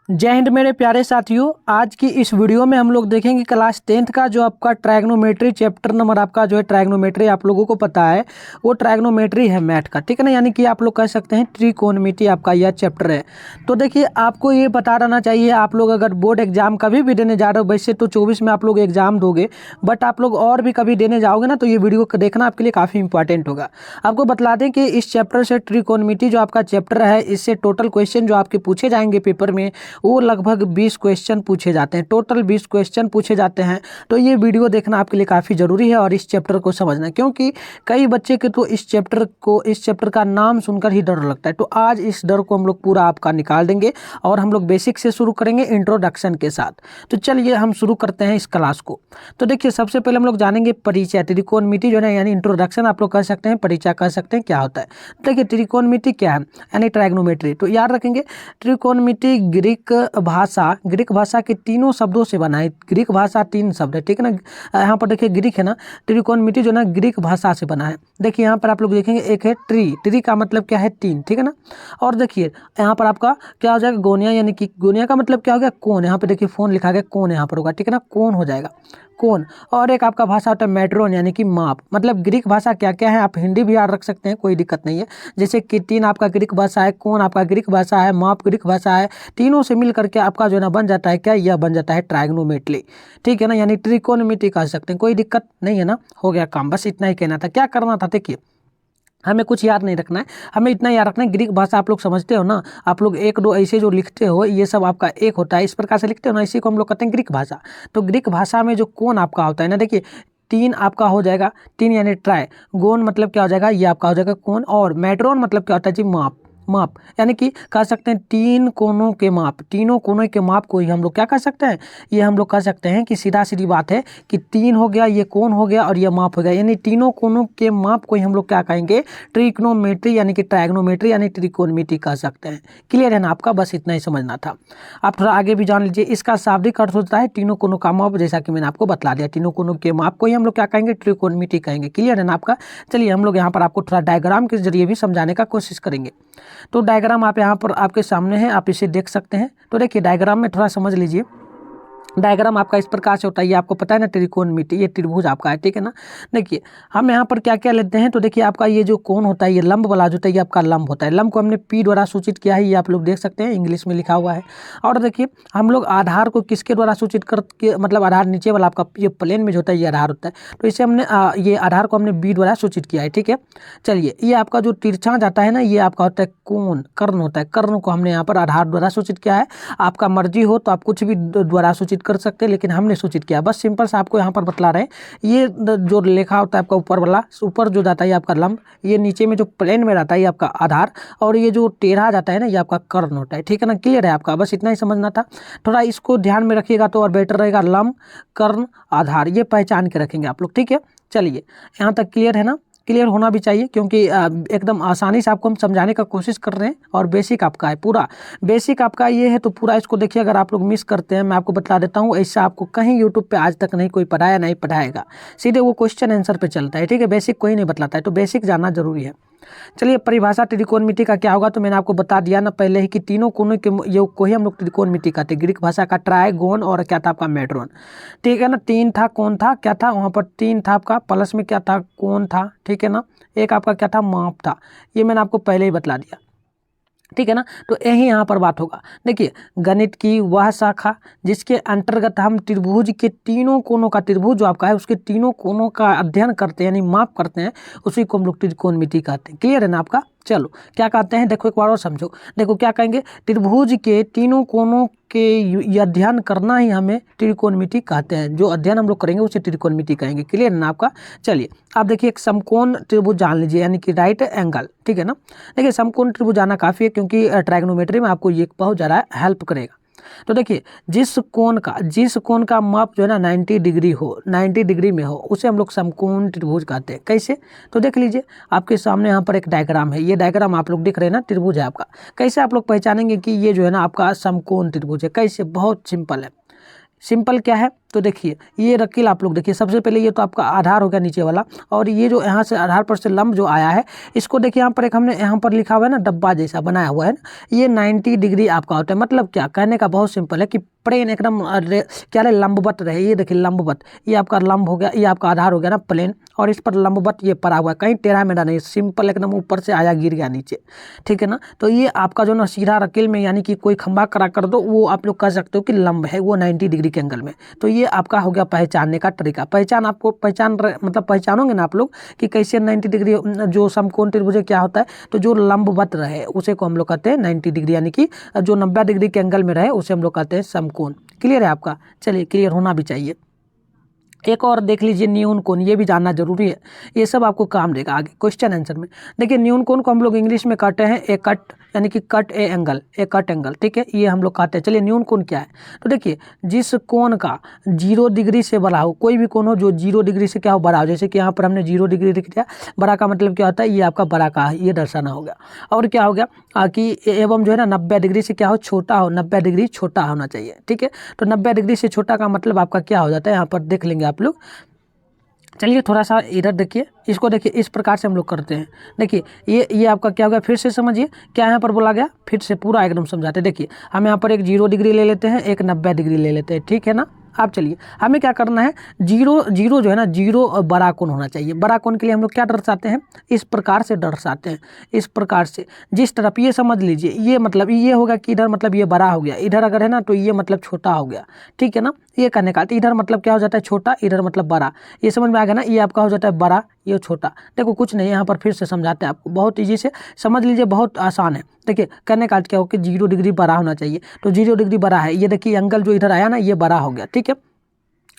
जय हिंद मेरे प्यारे साथियों। आज की इस वीडियो में हम लोग देखेंगे क्लास 10th का जो आपका ट्रायग्नोमेट्री चैप्टर नंबर आपका जो है ट्रायग्नोमेट्री आप लोगों को पता है वो ट्रायग्नोमेट्री है मैथ का, ठीक है ना। यानी कि आप लोग कह सकते हैं त्रिकोणमिति आपका यह चैप्टर है। तो देखिए आपको ये पता रहना चाहिए, आप लोग अगर बोर्ड एग्जाम कभी भी देने जा रहे हो, वैसे तो 24 में आप लोग एग्जाम दोगे, बट आप लोग और भी कभी देने जाओगे ना तो ये वीडियो देखना आपके लिए काफ़ी इंपॉर्टेंट होगा। आपको बतला दें कि इस चैप्टर से त्रिकोणमिति जो आपका चैप्टर है इससे टोटल क्वेश्चन जो आपके पूछे जाएंगे पेपर में वो लगभग 20 क्वेश्चन पूछे जाते हैं, टोटल 20 क्वेश्चन पूछे जाते हैं। तो ये वीडियो देखना आपके लिए काफ़ी ज़रूरी है और इस चैप्टर को समझना, क्योंकि कई बच्चे के तो इस चैप्टर का नाम सुनकर ही डर लगता है। तो आज इस डर को हम लोग पूरा आपका निकाल देंगे और हम लोग बेसिक से शुरू करेंगे इंट्रोडक्शन के साथ। तो चलिए हम शुरू करते हैं इस क्लास को। तो देखिए सबसे पहले हम लोग जानेंगे परिचय। त्रिकोणमिति जो है ना, यानी इंट्रोडक्शन आप लोग कह सकते हैं, परिचय कह सकते हैं, क्या होता है। देखिए त्रिकोणमिति क्या है, यानी ट्रायग्नोमेट्री। तो याद रखेंगे त्रिकोणमिति ग्रीक भाषा के तीनों शब्दों से बना है। ग्रीक भाषा 3 शब्द है, ठीक है ना। यहाँ पर देखिए ग्रीक है ना, त्रिकोणमिति जो ना ग्रीक भाषा से बना है। देखिए यहाँ पर आप लोग देखेंगे एक है ट्री का मतलब क्या है 3, ठीक है ना। और देखिए यहाँ पर आपका क्या हो जाएगा गोनिया, यानी कि गोनिया का मतलब क्या हो गया कोन। यहाँ पे देखिए फोन लिखा गया कोन यहाँ पर होगा, ठीक है ना, कोन हो जाएगा कोन। और एक आपका भाषा होता है मेट्रोन, यानी कि माप। मतलब ग्रीक भाषा क्या क्या है, आप हिंदी भी याद रख सकते हैं, कोई दिक्कत नहीं है। जैसे कि 3 आपका ग्रीक भाषा है, कोन आपका ग्रीक भाषा है, माप ग्रीक भाषा है। तीनों से मिल करके आपका जो है ना बन जाता है क्या, यह बन जाता है ट्रायग्नोमेट्री, ठीक है ना। यानी त्रिकोणमिति कह सकते हैं, कोई दिक्कत नहीं है ना, हो गया काम। बस इतना ही कहना था। क्या करना था, देखिए हमें कुछ याद नहीं रखना है, हमें इतना याद रखना है ग्रीक भाषा आप लोग समझते हो ना। आप लोग 1-2 ऐसे जो लिखते हो ये सब आपका एक होता है, इस प्रकार से लिखते हो ना, इसी को हम लोग कहते हैं ग्रीक भाषा। तो ग्रीक भाषा में जो कोन आपका होता है ना, देखिए 3 आपका हो जाएगा, 3 यानी ट्राई। गोन मतलब क्या हो जाएगा, ये आपका हो जाएगा कोन। और मेट्रोन मतलब क्या होता है जी, माप यानी कि कह सकते हैं 3 कोनों के माप। तीनों कोनों के माप को ही हम लोग क्या कह सकते हैं, ये हम लोग कह सकते हैं कि सीधा सीधी बात है कि 3 हो गया, ये कोन हो गया और ये माप हो गया, यानी तीनों कोनों के माप को ही हम लोग क्या कहेंगे, ट्रिग्नोमेट्री यानी कि ट्रायग्नोमेट्री यानी त्रिकोणमिति कह सकते हैं। क्लियर है ना आपका, बस इतना ही समझना था। आप थोड़ा आगे भी जान लीजिए। इसका शाब्दिक अर्थ होता है तीनों कोनों का माप, जैसा कि मैंने आपको बतला दिया। तीनों कोनों के माप को ही हम लोग क्या कहेंगे, त्रिकोणमिति कहेंगे। क्लियर है ना आपका। चलिए हम लोग यहाँ पर आपको थोड़ा डायग्राम के जरिए भी समझाने का कोशिश करेंगे। तो डायग्राम आप यहाँ पर आपके सामने है, आप इसे देख सकते हैं। तो देखिए डायग्राम में थोड़ा समझ लीजिए। डायग्राम आपका इस प्रकार से होता है, ये आपको पता है ना त्रिकोणमिति, ये त्रिभुज आपका है, ठीक है ना। देखिए हम यहाँ पर क्या क्या लेते हैं, तो देखिए आपका ये जो कोण होता है, ये लंब वाला जो होता है, ये आपका लंब होता है। लंब को हमने पी द्वारा सूचित किया है, ये आप लोग देख सकते हैं, इंग्लिश में लिखा हुआ है। और देखिए हम लोग आधार को किसके द्वारा सूचित करके, मतलब आधार नीचे वाला आपका ये प्लेन में जो होता है ये आधार होता है, तो इसे हमने ये आधार को हमने बी द्वारा सूचित किया है, ठीक है। चलिए ये आपका जो तिरछा जाता है ना, ये आपका होता है कोण, कर्ण होता है। कर्ण को हमने यहाँ पर आधार द्वारा सूचित किया है। आपका मर्जी हो तो आप कुछ भी द्वारा सूचित कर सकते हैं, लेकिन हमने सूचित किया। बस सिंपल सा आपको यहाँ पर बतला रहे हैं। ये जो लेखा होता है आपका ऊपर वाला, ऊपर जो जाता है ये आपका लंब, ये नीचे में जो प्लेन में रहता है ये आपका आधार, और ये जो टेढ़ा जाता है ना ये आपका कर्ण होता है, ठीक है ना। क्लियर है आपका, बस इतना ही समझना था। थोड़ा इसको ध्यान में रखिएगा तो और बेटर रहेगा। लंब, कर्ण, आधार, ये पहचान के रखेंगे आप लोग, ठीक है। चलिए यहाँ तक क्लियर है ना, क्लियर होना भी चाहिए, क्योंकि एकदम आसानी से आपको हम समझाने का कोशिश कर रहे हैं। और बेसिक आपका है, पूरा बेसिक आपका ये है, तो पूरा इसको देखिए। अगर आप लोग मिस करते हैं, मैं आपको बता देता हूँ, ऐसा आपको कहीं यूट्यूब पे आज तक नहीं कोई पढ़ाया, नहीं पढ़ाएगा। सीधे वो क्वेश्चन आंसर पे चलता है, ठीक है। बेसिक कोई नहीं बतलाता है, तो बेसिक जानना जरूरी है। चलिए परिभाषा त्रिकोणमिति का क्या होगा, तो मैंने आपको बता दिया ना पहले ही कि तीनों कोनों के योग को ही हम लोग त्रिकोणमिति कहते हैं। ग्रीक भाषा का ट्रायगोन और क्या था आपका मेट्रोन, ठीक है ना। 3 था, कौन था, क्या था वहाँ पर 3 था आपका, प्लस में क्या था, कोन था, ठीक है ना। एक आपका क्या था, माप था। ये मैंने आपको पहले ही बतला दिया, ठीक है ना। तो यही यहाँ पर बात होगा। देखिए गणित की वह शाखा जिसके अंतर्गत हम त्रिभुज के तीनों कोनों का, त्रिभुज जो आपका है उसके तीनों कोनों का अध्ययन करते हैं, यानी माप करते हैं, उसी को हम लोग त्रिकोणमिति कहते हैं। क्लियर है ना आपका। चलो क्या कहते हैं, देखो एक बार और समझो। देखो क्या कहेंगे, त्रिभुज के तीनों कोनों के अध्ययन करना ही हमें त्रिकोणमिति कहते हैं। जो अध्ययन हम लोग करेंगे उसे त्रिकोणमिति कहेंगे। क्लियर है ना आपका। चलिए आप देखिए एक समकोण त्रिभुज जान लीजिए, यानी कि राइट एंगल, ठीक है ना। देखिए समकोण त्रिभुज जाना काफ़ी है, क्योंकि ट्रायग्नोमेट्री में आपको ये बहुत ज़्यादा हेल्प करेगा। तो देखिए जिस कोण का माप जो है ना 90 डिग्री हो, 90 डिग्री में हो, उसे हम लोग समकोण त्रिभुज कहते हैं। कैसे, तो देख लीजिए आपके सामने यहाँ पर एक डायग्राम है। ये डायग्राम आप लोग दिख रहे हैं ना, त्रिभुज है आपका। कैसे आप लोग पहचानेंगे कि ये जो है ना आपका समकोण त्रिभुज है, कैसे, बहुत सिंपल है। सिंपल क्या है, तो देखिए ये रकील आप लोग देखिए, सबसे पहले ये तो आपका आधार हो गया नीचे वाला, और ये जो यहाँ से आधार पर से लंब जो आया है, इसको देखिए यहाँ पर एक हमने यहाँ पर लिखा हुआ है ना, डब्बा जैसा बनाया हुआ है ना, ये 90 डिग्री आपका होता है। मतलब क्या कहने का बहुत सिंपल है कि प्लेन एकदम क्या रहे, लंबवत रहे। ये देखिए लंबवत, ये आपका लंब हो गया, ये आपका आधार हो गया ना प्लेन, और इस पर लंबवत ये पड़ा हुआ है, कहीं टेढ़ा मेढ़ा नहीं, सिंपल एकदम ऊपर से आया गिर गया नीचे, ठीक है ना। तो ये आपका जो ना सीधा रकील में यानी कि कोई खंभा खड़ा कर दो, वो आप लोग कह सकते हो कि लंब है, वो 90 डिग्री के एंगल में। तो ये आपका हो गया पहचानने का तरीका। पहचान आपको मतलब पहचानोगे ना आप लोग कि कैसे 90 डिग्री जो समकोण त्रिभुज क्या होता है, तो जो लंबवत रहे उसे को हम लोग कहते हैं 90 डिग्री, यानी कि जो 90 डिग्री के एंगल में रहे उसे हम लोग कहते हैं समकोण। क्लियर है आपका? चलिए, क्लियर होना भी चाहिए। एक और देख लीजिए न्यून कोण, ये भी जानना जरूरी है, ये सब आपको काम देगा आगे क्वेश्चन आंसर में। देखिए न्यून कोण को हम लोग इंग्लिश में कहते हैं ए कट, यानी कि cut A angle, A cut angle, ठीक है, ये हम लोग कहते हैं। चलिए न्यून कोण क्या है, तो देखिए जिस कोण का 0 डिग्री से बड़ा हो, कोई भी कोण हो जो 0 डिग्री से क्या हो, बड़ा हो, जैसे कि यहाँ पर हमने 0 डिग्री लिख दिया, बड़ा का मतलब क्या होता है, ये आपका बड़ा का है, ये दर्शाना हो गया। और क्या हो गया कि एवं जो है ना 90 डिग्री से क्या हो, छोटा हो, 90 डिग्री छोटा होना चाहिए, ठीक है। तो 90 डिग्री से छोटा का मतलब आपका क्या हो जाता है, यहाँ पर देख लेंगे आप लोग। चलिए थोड़ा सा इधर देखिए, इसको देखिए, इस प्रकार से हम लोग करते हैं। देखिए ये आपका क्या हो गया, फिर से समझिए क्या यहाँ पर बोला गया, फिर से पूरा एकदम समझाते हैं। देखिए हम यहाँ पर एक 0 डिग्री ले लेते हैं, एक 90 डिग्री ले लेते हैं, ठीक है ना। अब चलिए हमें क्या करना है, 0 0 जो है ना, 0 बड़ा कोण होना चाहिए। बड़ा कोण के लिए हम लोग क्या दर्शाते हैं, इस प्रकार से दर्शाते हैं, इस प्रकार से। जिस तरफ ये समझ लीजिए, ये मतलब ये होगा कि इधर मतलब ये बड़ा हो गया, इधर अगर है ना तो ये मतलब छोटा हो गया, ठीक है ना। ये करने का इधर मतलब क्या हो जाता है, छोटा, इधर मतलब बड़ा। ये समझ में आ गया ना, ये आपका हो जाता है बड़ा, ये छोटा। देखो कुछ नहीं, यहाँ पर फिर से समझाते हैं आपको, बहुत ईजी से समझ लीजिए, बहुत आसान है। देखिए करने का क्या हो कि 0 डिग्री बड़ा होना चाहिए, तो 0 डिग्री बड़ा है, ये देखिए एंगल जो इधर आया ना, ये बड़ा हो गया, ठीक है।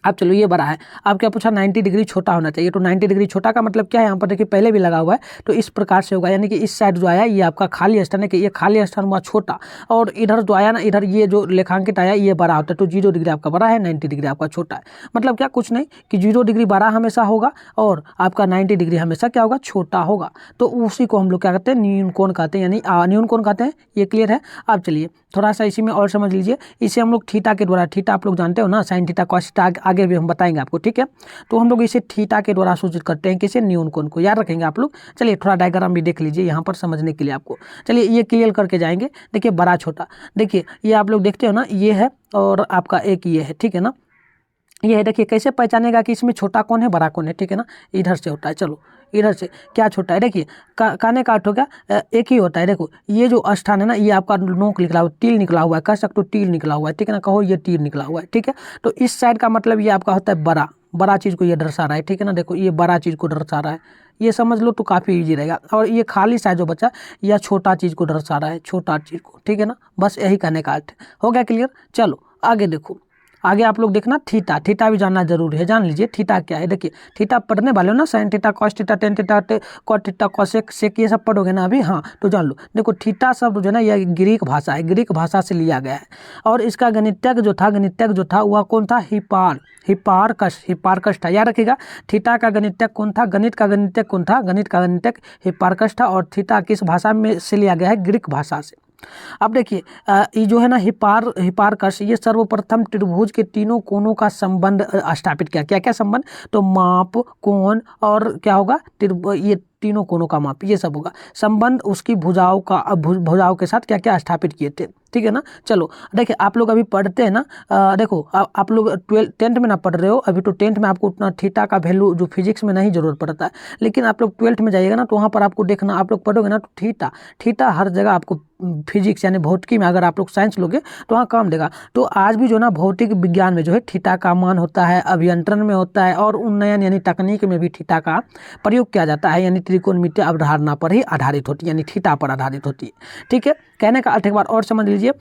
अब चलो ये बड़ा है, अब क्या पूछा, 90 डिग्री छोटा होना चाहिए। तो 90 डिग्री छोटा का मतलब क्या है, यहाँ पर देखिए पहले भी लगा हुआ है, तो इस प्रकार से होगा, यानी कि इस साइड जो आया ये आपका खाली स्थान है, कि ये खाली स्थान हुआ छोटा, और इधर जो आया ना, इधर ये जो लेखांकित आया ये बड़ा होता है। तो 0 डिग्री आपका बड़ा है, 90 डिग्री आपका छोटा है। मतलब क्या, कुछ नहीं कि 0 डिग्री बड़ा हमेशा होगा और आपका 90 डिग्री हमेशा क्या होगा, छोटा होगा। तो उसी को हम लोग क्या कहते हैं, न्यून कोण कहते हैं, यानी न्यून कोण कहते हैं। ये क्लियर है? अब चलिए थोड़ा सा इसी में और समझ लीजिए, इसे हम लोग थीटा के द्वारा, थीटा आप लोग जानते हो ना, साइन थीटा कॉस थीटा, आगे भी हम बताएंगे आपको, ठीक है। तो हम लोग इसे थीटा के द्वारा सूचित करते हैं, किसे, न्यून कोण को, याद रखेंगे आप लोग। चलिए थोड़ा डायग्राम भी देख लीजिए यहाँ पर समझने के लिए आपको। चलिए ये क्लियर करके जाएंगे। देखिए बड़ा छोटा, देखिए ये आप लोग देखते हो ना, ये है और आपका एक ये है, ठीक है ना। ये है, देखिए कैसे पहचानेगा कि इसमें छोटा कौन है, बड़ा कौन है, ठीक है ना। इधर से होता है, चलो इधर से क्या छोटा है, देखिए कहने का अर्थ हो गया एक ही होता है। देखो ये जो स्थान है ना, ये आपका नोक निकला हुआ, तील निकला हुआ है, कह सकते हो तील निकला हुआ है, ठीक है ना, कहो ये तीर निकला हुआ है, ठीक है। तो इस साइड का मतलब ये आपका होता है बड़ा, बड़ा चीज़ को ये दर्शा रहा है, ठीक है ना। देखो ये बड़ा चीज़ को दर्शा रहा है, ये समझ लो तो काफ़ी इजी रहेगा। और ये खाली साइड जो बचा, यह छोटा चीज़ को दर्शा रहा है, छोटा चीज़ को, ठीक है ना। बस यही कहने का अर्थ हो गया, क्लियर। चलो आगे देखो, आगे आप लोग देखना थीटा, थीटा भी जानना जरूरी है, जान लीजिए थीटा क्या है। देखिए थीटा पढ़ने वाले हो ना, sine theta, cos theta, tan theta, cot theta, cosec, sec, ये सब पढ़ोगे ना अभी, हाँ तो जान लो। देखो थीटा शब्द जो है ना, यह ग्रीक भाषा है, ग्रीक भाषा से लिया गया है। और इसका गणितज्ञ जो था वह कौन था, हिपार्कस था, याद रखिएगा। थीटा का गणितज्ञ कौन था, गणित का गणितज्ञ कौन था, गणित का गणितज्ञ हिपार्कस था। और थीटा किस भाषा में से लिया गया है, ग्रीक भाषा से। अब देखिए ये जो है ना हिपार्कस, ये सर्वप्रथम त्रिभुज के तीनों कोणों का संबंध स्थापित किया। क्या क्या संबंध, तो माप, कोण और क्या होगा, ये तीनों कोणों का माप, ये सब होगा संबंध उसकी भुजाओं के साथ क्या क्या स्थापित किए थे, ठीक है ना। चलो देखिए आप लोग अभी पढ़ते हैं ना, देखो आप लोग 10th में ना पढ़ रहे हो अभी, तो 10th में आपको उतना थीटा का वैल्यू जो फिजिक्स में नहीं जरूरत पड़ता है, लेकिन आप लोग 12th में जाइएगा ना, तो वहाँ पर आपको देखना, आप लोग पढ़ोगे ना तो थीटा हर जगह आपको फिजिक्स यानी भौतिकी में, अगर आप लोग साइंस लोगे तो वहाँ काम देगा। तो आज भी जो ना भौतिक विज्ञान में जो है थीटा का मान होता है, अभियंत्रण में होता है, और उन्नयन यानी तकनीक में भी थीटा का प्रयोग किया जाता है, यानी त्रिकोणमितीय अवधारणा पर ही आधारित होती है, यानी थीटा पर आधारित होती है, ठीक है। कहने का अर्थ एक बार और समझ लीजिए,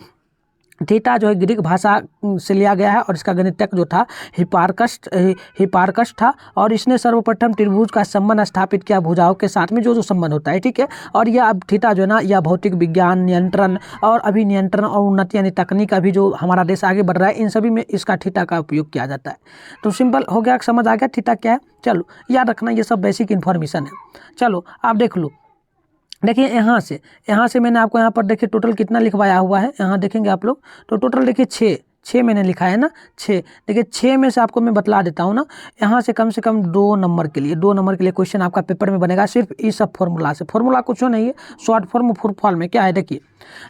थीटा जो है ग्रीक भाषा से लिया गया है, और इसका गणितज्ञ जो था हिपार्कस था, और इसने सर्वप्रथम त्रिभुज का संबंध स्थापित किया भुजाओं के साथ में, जो संबंध होता है, ठीक है। और यह अब थीटा जो है ना, यह भौतिक विज्ञान, नियंत्रण और अभिनियंत्रण और उन्नति यानी तकनीक, अभी जो हमारा देश आगे बढ़ रहा है, इन सभी में इसका थीटा का उपयोग किया जाता है। तो सिंपल हो गया, समझ आ गया थीटा क्या है। चलो याद रखना, ये सब बेसिक इन्फॉर्मेशन है। चलो आप देख लो, देखिए यहाँ से मैंने आपको यहाँ पर देखिए टोटल कितना लिखवाया हुआ है, यहाँ देखेंगे आप लोग तो टोटल देखिए 6, 6 मैंने लिखा है ना, 6। देखिए 6 में से आपको मैं बतला देता हूँ ना, यहाँ से कम 2 नंबर के लिए, 2 नंबर के लिए क्वेश्चन आपका पेपर में बनेगा सिर्फ इस सब फॉर्मूला से। फॉर्मूला कुछ नहीं है, शॉर्ट फॉर्म फुल फॉर्म में क्या है देखिए,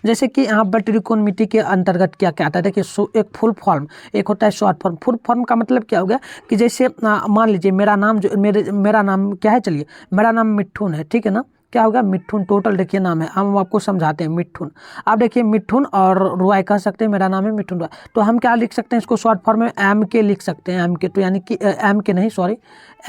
जैसे कि यहाँ पर त्रिकोणमिति के अंतर्गत क्या क्या आता है देखिए, एक फुल फॉर्म, एक होता है शॉर्ट फॉर्म। फुल फॉर्म का मतलब क्या हो गया कि जैसे मान लीजिए मेरा नाम जो मेरा नाम क्या है, चलिए मेरा नाम मिठुन है, ठीक है ना, क्या होगा मिठुन, टोटल देखिए नाम है, हम आपको समझाते हैं मिठुन। आप देखिए मिठुन और रॉय कह सकते हैं, मेरा नाम है मिठुन रॉय, तो हम क्या लिख सकते हैं इसको शॉर्ट फॉर्म में एम के लिख सकते हैं, एम के, तो यानी कि एम के नहीं सॉरी,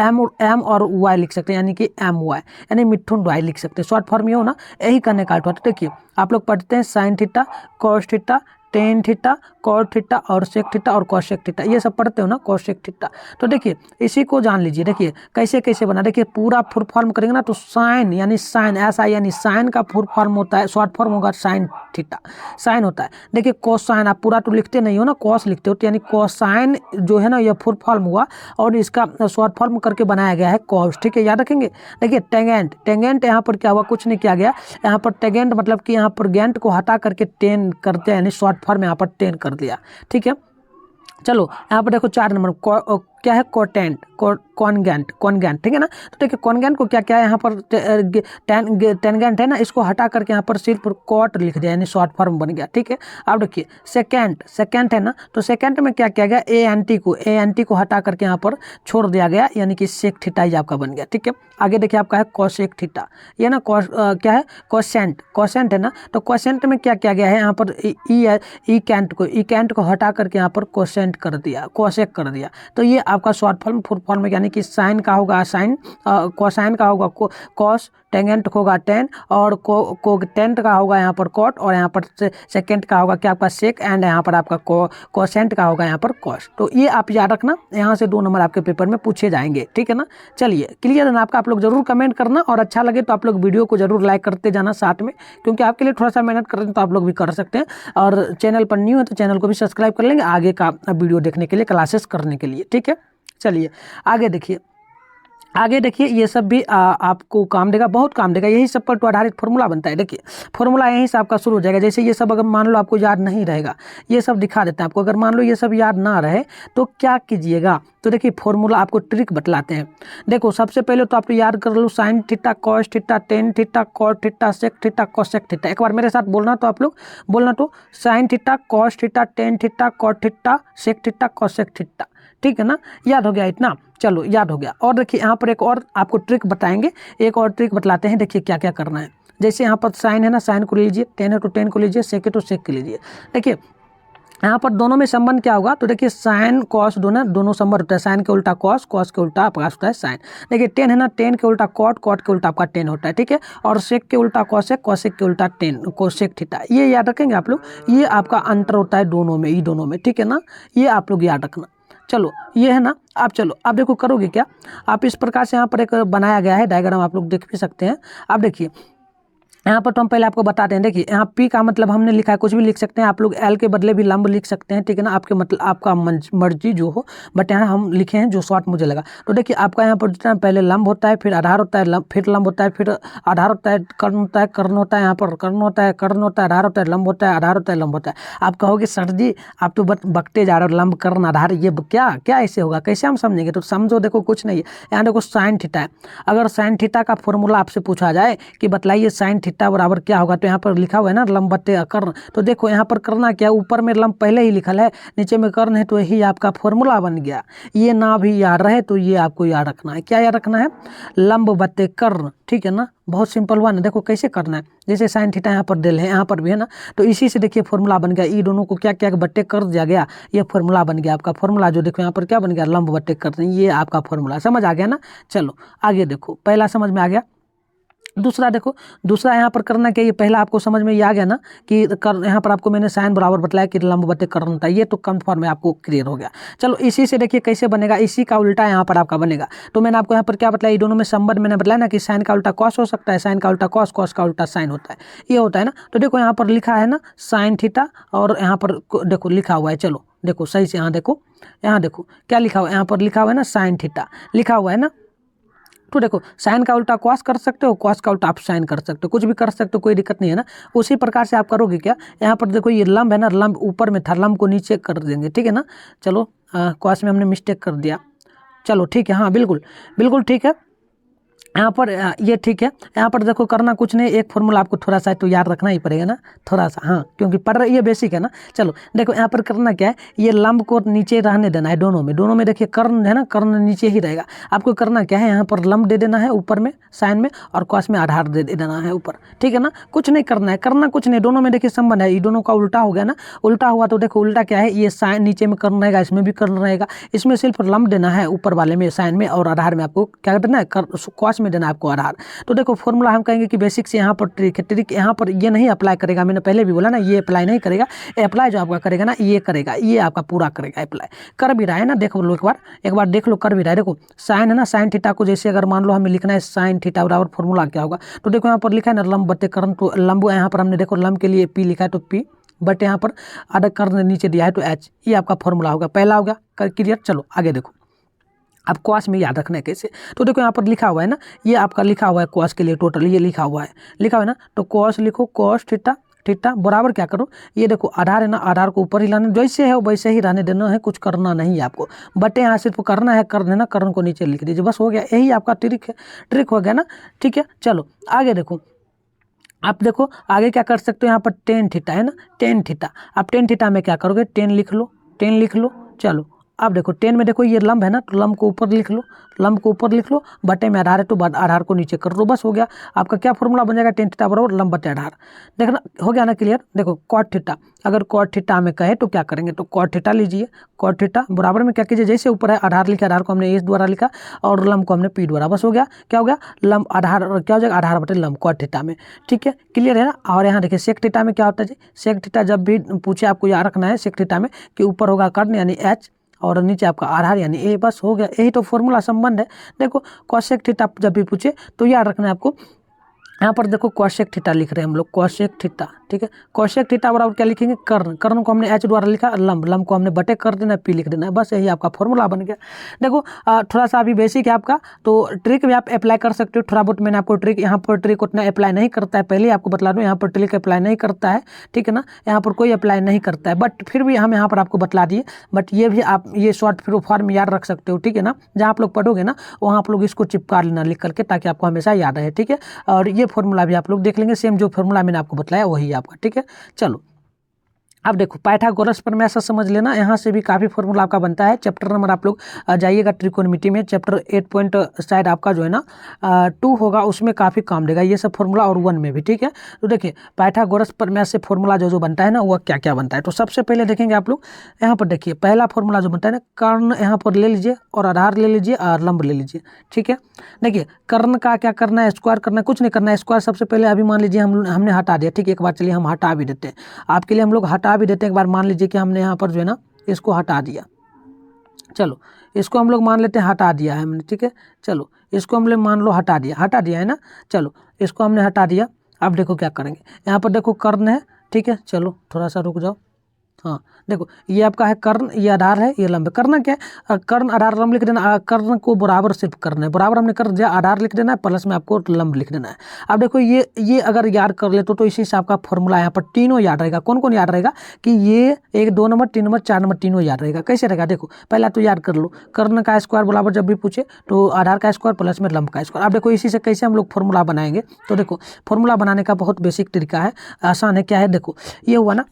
एम और वाई लिख सकते हैं, यानी कि एम वाई, यानी मिठुन रॉय लिख सकते हैं। शॉर्ट फॉर्म ये हो ना, यही करने का अर्थ होता है। देखिए आप लोग पढ़ते हैं sine theta, cos theta, tan theta, cot theta और सेक थीटा और कॉसेक थीटा, ये सब पढ़ते हो ना, कॉसेक थीटा। तो देखिए इसी को जान लीजिए, देखिए कैसे कैसे बना, देखिए पूरा फुल फॉर्म करेंगे ना तो साइन यानी साइन, ऐसा यानी साइन का फुल फॉर्म होता है, शॉर्ट फॉर्म होगा साइन थीटा, साइन होता है। देखिए कोसाइन, आप पूरा तो लिखते नहीं हो ना, कॉस लिखते हो, तो यानी कोसाइन जो है ना ये फुल फॉर्म हुआ और इसका शॉर्ट फॉर्म करके बनाया गया है कॉस, ठीक है, याद रखेंगे। देखिए टेंजेंट, टेंजेंट यहाँ पर क्या हुआ, कुछ नहीं किया गया, यहाँ पर टेंजेंट मतलब कि यहाँ पर गेंट को हटा करके टेन करते हैं, यानी शॉर्ट फॉर्म यहाँ पर 10 कर दिया, ठीक है। चलो यहाँ पर देखो 4 नंबर क्या है, कोटेंट, कॉन्गेंट, कॉन्गेंट, ठीक है ना। तो देखिए कॉन्गेंट को क्या क्या है, यहाँ पर टेंगेंट है ना, इसको हटा करके यहाँ पर सिर्फ कॉट लिख दिया, यानी शॉर्ट फॉर्म बन गया, ठीक है। अब देखिए सेकेंड, सेकेंड है ना, तो सेकेंड में क्या किया गया, ए एन टी को हटा करके यहाँ पर छोड़ दिया गया, यानी कि सेक थीटा ही आपका बन गया, ठीक है। आगे देखिए आपका है कॉसेक थीटा, ये ना क्या है, कोसेंट, कोसेंट है ना, तो कोसेंट में क्या किया गया है, यहाँ पर ई कैंट को हटा करके यहाँ पर कोसेंट कर दिया, कोसेक कर दिया। तो ये आपका शॉर्ट फॉर्म फुल फॉर्म में, यानी कि साइन का होगा साइन, कोसाइन का होगा कॉस, टेंजेंट होगा टेन और कोटेंट का होगा यहाँ पर कॉट, और यहाँ पर सेकेंड का होगा क्या आपका सेक, एंड यहाँ पर आपका कोसेंट का होगा यहाँ पर कॉस। तो ये आप याद रखना, यहाँ से 2 नंबर आपके पेपर में पूछे जाएंगे, ठीक है ना। चलिए क्लियर है ना आपका, आप लोग जरूर कमेंट करना, और अच्छा लगे तो आप लोग वीडियो को जरूर लाइक करते जाना साथ में, क्योंकि आपके लिए थोड़ा सा मेहनत करते हैं तो आप लोग भी कर सकते हैं। और चैनल पर न्यू है तो चैनल को भी सब्सक्राइब कर लेंगे आगे का वीडियो देखने के लिए, क्लासेस करने के लिए, ठीक है। चलिए आगे देखिए, आगे देखिए ये सब भी आपको काम देगा, बहुत काम देगा, यही सब पर तो आधारित फॉर्मूला बनता है। देखिए फॉर्मूला यहीं से आपका शुरू हो जाएगा। जैसे ये सब अगर मान लो आपको याद नहीं रहेगा, ये सब दिखा देता है आपको, अगर मान लो ये सब याद ना रहे तो क्या कीजिएगा, तो देखिए फॉर्मूला आपको ट्रिक बतलाते हैं। देखो सबसे पहले तो आप याद कर लो sine theta, cos theta, tan theta, cot theta, sec theta, cosec theta. एक बार मेरे साथ बोलना, तो आप लोग बोलना, तो sine theta, cos theta, tan theta, cot theta, sec theta, cosec theta, ठीक है ना। याद हो गया इतना, चलो याद हो गया। और देखिए यहाँ पर एक और आपको ट्रिक बताएंगे, एक और ट्रिक बतलाते हैं, देखिए क्या क्या करना है। जैसे यहाँ पर साइन है ना, साइन को लीजिए, टेन है तो टेन को लीजिए, सेक है तो सेक के लीजिए। देखिए यहाँ पर दोनों में संबंध क्या होगा, तो देखिए साइन कॉस दोनों संबंध होता है, साइन के उल्टा कॉस, कॉस के उल्टा आपका होता है साइन। देखिए टेन है ना, टेन के उल्टा कॉट, कॉट के उल्टा आपका टेन होता है, ठीक है। और सेक के उल्टा कॉसेक, कॉसेक के उल्टा टेन, कोसेक थीटा, ये याद रखेंगे आप लोग, ये आपका अंतर होता है दोनों में, ये दोनों में, ठीक है ना, ये आप लोग याद रखना। चलो ये है ना, आप चलो आप देखो करोगे क्या, आप इस प्रकार से यहाँ पर एक बनाया गया है डायग्राम, आप लोग देख भी सकते हैं। आप देखिए यहाँ पर तो हम पहले आपको बताते हैं, देखिए यहाँ पी का मतलब हमने लिखा है, कुछ भी लिख सकते हैं आप लोग, एल के बदले भी लंब लिख सकते हैं, ठीक है ना, आपके मतलब आपका मर्जी जो हो, बट यहाँ हम लिखे हैं जो शॉर्ट मुझे लगा। तो देखिए आपका यहाँ पर जितना पहले लंब होता है, फिर आधार होता है, फिर लंब होता है, फिर आधार होता है, कर्ण होता है, कर्ण होता है, यहाँ पर कर्ण होता है, कर्ण होता है, आधार होता है, लंब होता है, आधार होता है, लंब होता है। आप कहोगे सर जी आप तो बकते जा रहे हो, लंब कर्ण आधार, ये क्या क्या ऐसे होगा, कैसे हम समझेंगे, तो समझो, देखो कुछ नहीं है, यहाँ देखो साइन थीटा है, अगर साइन थीटा का फॉर्मूला आपसे पूछा जाए कि बताइए साइन थीटा बराबर क्या होगा, तो यहाँ पर लिखा हुआ है ना लंब बटे कर्ण, तो देखो यहाँ पर करना क्या, ऊपर में लंब पहले ही लिखल है, नीचे में कर्ण है, तो यही आपका फॉर्मूला बन गया। ये ना भी याद रहे तो ये आपको याद रखना है, क्या याद रखना है, लंब बटे कर्ण, ठीक है ना, बहुत सिंपल हुआ ना। देखो कैसे करना है, जैसे साइन थीटा यहाँ पर दिल है, यहाँ पर भी है ना, तो इसी से देखिए फॉर्मूला बन गया, ये दोनों को क्या क्या बट्टे कर दिया गया, ये फॉर्मूला बन गया आपका। फॉर्मूला जो देखो यहाँ पर क्या बन गया, लंब बट्टे कर्ण, ये आपका फॉर्मूला समझ आ गया ना। चलो आगे देखो, पहला समझ में आ गया, दूसरा देखो, दूसरा यहाँ पर करना क्या, ये पहला आपको समझ में ये आ गया ना कि यहाँ पर आपको मैंने साइन बराबर बतलाया कि लंब बटे कर्ण था, ये तो कन्फर्म में आपको क्लियर हो गया। चलो इसी से देखिए कैसे बनेगा, इसी का उल्टा यहाँ पर आपका बनेगा। तो मैंने आपको यहाँ पर क्या बताया, ये दोनों में संबंध मैंने बताया ना कि साइन का उल्टा कॉस हो सकता है, साइन का उल्टा कॉस, कॉस का उल्टा साइन होता है, ये होता है ना। तो देखो यहाँ पर लिखा है ना साइन थीटा, और यहाँ पर देखो लिखा हुआ है, चलो देखो सही से, यहाँ देखो, यहाँ देखो क्या लिखा हुआ है, यहाँ पर लिखा हुआ है ना साइन थीटा लिखा हुआ है ना। तो देखो साइन का उल्टा कॉस कर सकते हो, कॉस का उल्टा आप साइन कर सकते हो, कुछ भी कर सकते हो, कोई दिक्कत नहीं है ना। उसी प्रकार से आप करोगे क्या, यहाँ पर देखो ये लंब है ना, लंब ऊपर में था, लंब को नीचे कर देंगे, ठीक है ना। चलो कॉस में हमने मिस्टेक कर दिया, चलो ठीक है, हाँ बिल्कुल बिल्कुल ठीक है। यहाँ पर ये ठीक है। यहाँ पर देखो करना कुछ नहीं, एक फॉर्मूला आपको थोड़ा सा तो याद रखना ही पड़ेगा ना, थोड़ा सा, हाँ क्योंकि ये बेसिक है ना। चलो देखो यहाँ पर करना क्या है, ये लंब को नीचे रहने देना है, दोनों में देखिए कर्ण है ना, कर्ण नीचे ही रहेगा। आपको करना क्या है, यहाँ पर लंब दे देना है ऊपर में साइन में, और कॉस में आधार दे देना है ऊपर, ठीक है ना। कुछ नहीं करना है, करना कुछ नहीं, दोनों में देखिए संबंध है, ये दोनों का उल्टा हो गया ना। उल्टा हुआ तो देखो उल्टा क्या है, ये साइन नीचे में कर्ण रहेगा, इसमें भी कर्ण रहेगा, इसमें सिर्फ लंब देना है ऊपर वाले में साइन में, और आधार में आपको क्या देना है, कॉस में देना है आपको आधार। तो देखो फॉर्मूला हम कहेंगे कि बेसिक से यहाँ पर ट्रिक है, ट्रिक यहाँ पर ये नहीं अप्लाई करेगा, मैंने पहले भी बोला ना, ये अप्लाई नहीं करेगा, अप्लाई जो आपका करेगा ना ये करेगा, ये आपका पूरा करेगा, अप्लाई कर भी रहा है ना। देखो लो एक बार देख लो, कर भी रहा है। देखो साइन है ना, साइन थीटा को जैसे अगर मान लो हमें लिखना है साइन थीटा बराबर फॉर्मूला क्या होगा, तो देखो यहाँ पर लिखा है ना लंब बटे कर्ण, तो लंब यहाँ पर हमने देखो लंब के लिए पी लिखा है, तो पी बटे यहाँ पर आधा कर्ण नीचे दिया है तो एच, ये आपका फॉर्मूला होगा, पहला होगा क्लियर। चलो आगे देखो, अब कॉस में याद रखना है कैसे, तो देखो यहाँ पर लिखा हुआ है ना, ये आपका लिखा हुआ है कॉस के लिए टोटल, ये लिखा हुआ है ना, तो कॉस लिखो, कॉस थीटा थीटा बराबर क्या करो, ये देखो आधार है ना, आधार को ऊपर ही लाना, जैसे है वैसे ही रहने देना है, कुछ करना नहीं है आपको, बटे यहाँ सिर्फ करना है, कर देना, कर्ण को नीचे लिख दीजिए, बस हो गया, यही आपका ट्रिक है, ट्रिक हो गया ना, ठीक है। चलो आगे देखो, आप देखो आगे क्या कर सकते हो, यहाँ पर टेन थीटा है ना, टेन थीटा, आप टेन थीटा में क्या करोगे, टेन लिख लो, टेन लिख लो। चलो अब देखो टेन में देखो ये लंब है ना, तो लंब को ऊपर लिख लो, लंब को ऊपर लिख लो, बटे में आधार है तो आधार को नीचे कर दो, बस हो गया आपका क्या फॉर्मूला बन जाएगा, टेन थीटा बराबर लंब बटे आधार। देखना हो गया ना क्लियर। देखो कॉट थीटा, अगर कॉट थीटा में कहे तो क्या करेंगे, तो कॉट थीटा लीजिए, कॉट थीटा बराबर में क्या कीजिए, जैसे ऊपर है आधार लिखा, आधार को हमने एस द्वारा लिखा और लंब को हमने पी द्वारा, बस हो गया, क्या हो गया लंब आधार, क्या हो जाएगा आधार बटे लंब कॉट थीटा में, ठीक है क्लियर है ना। और यहाँ देखिए सेक थीटा में क्या होता है जी, सेक थीटा जब भी पूछे आपको याद रखना है सेक थीटा में कि ऊपर होगा कर्ण यानी एच और नीचे आपका आधार यानी ए, बस हो गया, यही तो फॉर्मूला संबंध है। देखो कॉसेक थीटा जब भी पूछे तो याद रखना है आपको, यहाँ पर देखो कॉसेक थीटा लिख रहे हैं हम लोग, कॉसेक थीटा, ठीक है। कॉसेक थीटा बराबर क्या लिखेंगे, कर्ण, कर्ण को हमने एच द्वारा लिखा, लंब, लंब को हमने बटे कर देना है, पी लिख देना है, बस यही आपका फॉर्मूला बन गया। देखो थोड़ा सा अभी बेसिक है आपका, तो ट्रिक भी आप अप्लाई कर सकते हो, थोड़ा बहुत मैंने आपको ट्रिक, यहाँ पर ट्रिक उतना अप्लाई नहीं करता है, पहले आपको बतला दूँ, यहाँ पर ट्रिक अप्लाई नहीं करता है, ठीक है ना, यहाँ पर कोई अप्लाई नहीं करता है, बट फिर भी हम यहाँ पर आपको बतला दिए, बट ये भी आप ये शॉर्ट फॉर्म याद रख सकते हो, ठीक है ना। जहाँ आप लोग पढ़ोगे ना वहाँ आप लोग इसको चिपका लेना लिख करके, ताकि आपको हमेशा याद रहे, ठीक है। और ये फॉर्मूला भी आप लोग देख लेंगे, सेम जो फॉर्मूला मैंने आपको बताया वही आपका, ठीक है। चलो अब देखो पाइथागोरस प्रमेय से समझ लेना, यहाँ से भी काफ़ी फॉर्मूला आपका बनता है। चैप्टर नंबर आप लोग जाइएगा त्रिकोणमिति में, चैप्टर 8 पॉइंट शायद आपका जो है ना 2 होगा, उसमें काफ़ी काम देगा ये सब फॉर्मूला, और 1 में भी, ठीक है। तो देखिए पाइथागोरस प्रमेय से फॉर्मूला जो बनता है ना वह क्या क्या बनता है, तो सबसे पहले देखेंगे आप लोग, यहाँ पर देखिए पहला फॉर्मूला जो बनता है ना, कर्ण यहाँ पर ले लीजिए और आधार ले लीजिए और लंब ले लीजिए, ठीक है। देखिए कर्ण का क्या करना है, स्क्वायर करना है, कुछ नहीं करना है, स्क्वायर सबसे पहले अभी मान लीजिए हमने हटा दिया, ठीक है। एक बार चलिए हम हटा भी देते हैं, आपके लिए हम लोग हटा भी देते हैं। एक बार मान लीजिए कि हमने यहाँ पर जो है ना इसको हटा दिया, चलो इसको हम लोग मान लेते हैं हटा दिया है हमने, ठीक है। चलो इसको हम लोग मान लो हटा दिया है ना, चलो इसको हमने हटा दिया। अब देखो क्या करेंगे, यहाँ पर देखो कर्ण है, ठीक है। चलो थोड़ा सा रुक जाओ, हाँ देखो ये आपका है कर्ण, ये आधार है, ये लंब। करना क्या है, कर्ण आधार लंब लिख देना, कर्ण को बराबर सिर्फ करना है, बराबर हमने कर दिया, आधार लिख देना है, प्लस में आपको लंब लिख देना है। अब देखो ये अगर याद कर ले तो इसी से आपका फॉर्मूला यहाँ पर तीनों याद रहेगा। कौन कौन याद रहेगा कि ये 1 2 नंबर 3 नंबर 4 नंबर तीनों याद रहेगा। कैसे रहेगा देखो, पहला तो याद कर लो, कर्ण का स्क्वायर बराबर जब भी पूछे तो आधार का स्क्वायर प्लस में लंब का स्क्वायर। अब देखो इसी से कैसे हम लोग फॉर्मूला बनाएंगे, तो देखो फॉर्मूला बनाने का बहुत बेसिक तरीका है, आसान है। क्या है देखो, ये हुआ ना,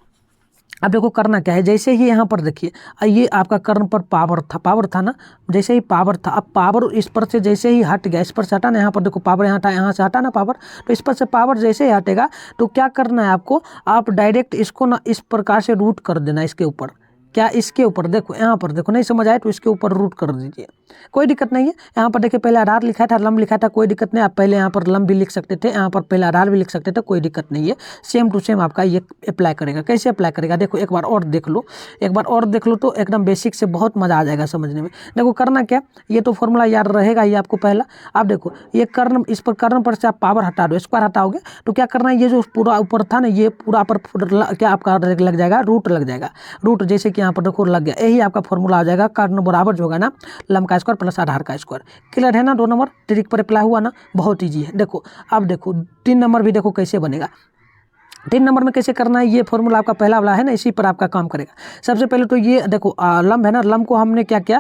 अब देखो करना क्या है, जैसे ही यहाँ पर देखिए ये आपका कर्ण पर पावर था ना, जैसे ही पावर था, अब पावर इस पर से जैसे ही हट गया, इस पर से हटा ना, यहाँ पर देखो पावर यहाँ से हटा ना पावर, तो इस पर से पावर जैसे ही हटेगा तो क्या करना है आपको, आप डायरेक्ट इसको ना इस प्रकार से रूट कर देना इसके ऊपर, क्या इसके ऊपर देखो, यहाँ पर देखो नहीं समझ आए तो इसके ऊपर रूट कर दीजिए, कोई दिक्कत नहीं है। यहाँ पर देखिए पहले आधार लिखा था, लंब लिखा था, कोई दिक्कत नहीं, आप पहले यहाँ पर लंब भी लिख सकते थे, यहाँ पर पहले आधार भी लिख सकते थे, कोई दिक्कत नहीं है। सेम टू सेम आपका ये अप्लाई करेगा। कैसे अप्लाई करेगा देखो, एक बार और देख लो, एक बार और देख लो तो एकदम बेसिक से बहुत मज़ा आ जाएगा समझने में। देखो करना क्या, ये तो फॉर्मूला याद रहेगा ये आपको पहला। आप देखो ये कर्ण, इस पर कर्ण पर से आप पावर हटा दो, स्क्वायर हटाओगे तो क्या करना है, ये जो पूरा ऊपर था ना ये पूरा पर क्या आपका लग जाएगा, रूट लग जाएगा। रूट जैसे कि यहाँ पर देखो लग गया, यही आपका फॉर्मूला आ जाएगा कर्ण बराबर जो होगा ना लंब का स्क्वायर प्लस आधार का स्क्वायर। क्लियर है ना? 2 नंबर ट्रिक पर अप्लाई हुआ ना, बहुत ईजी है। देखो अब देखो 3 नंबर भी देखो कैसे बनेगा। 3 नंबर में कैसे करना है, ये फॉर्मूला आपका पहला वाला है ना, इसी पर आपका काम करेगा। सबसे पहले तो ये देखो लंब है ना, लंब को हमने क्या किया,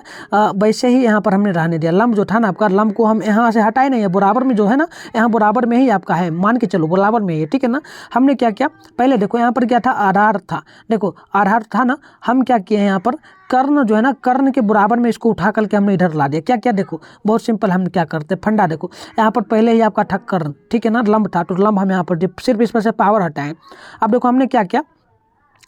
वैसे ही यहाँ पर हमने रहने दिया। लंब जो था ना आपका, लंब को हम यहाँ से हटाए नहीं है, बराबर में जो है ना, यहाँ बराबर में ही आपका है, मान के चलो बराबर में ही है, ठीक है ना। हमने क्या किया, पहले देखो यहाँ पर क्या था, आधार था, देखो आधार था ना, हम क्या किए यहाँ पर कर्ण जो है ना, कर्ण के बराबर में इसको उठा करके हमने इधर ला दिया। क्या क्या देखो बहुत सिंपल, हम क्या करते हैं फंडा, देखो यहाँ पर पहले ही आपका था कर्ण, ठीक है ना, लंब था, तो लंब हम यहाँ पर सिर्फ इस पर से पावर हटाएं। अब देखो हमने क्या किया,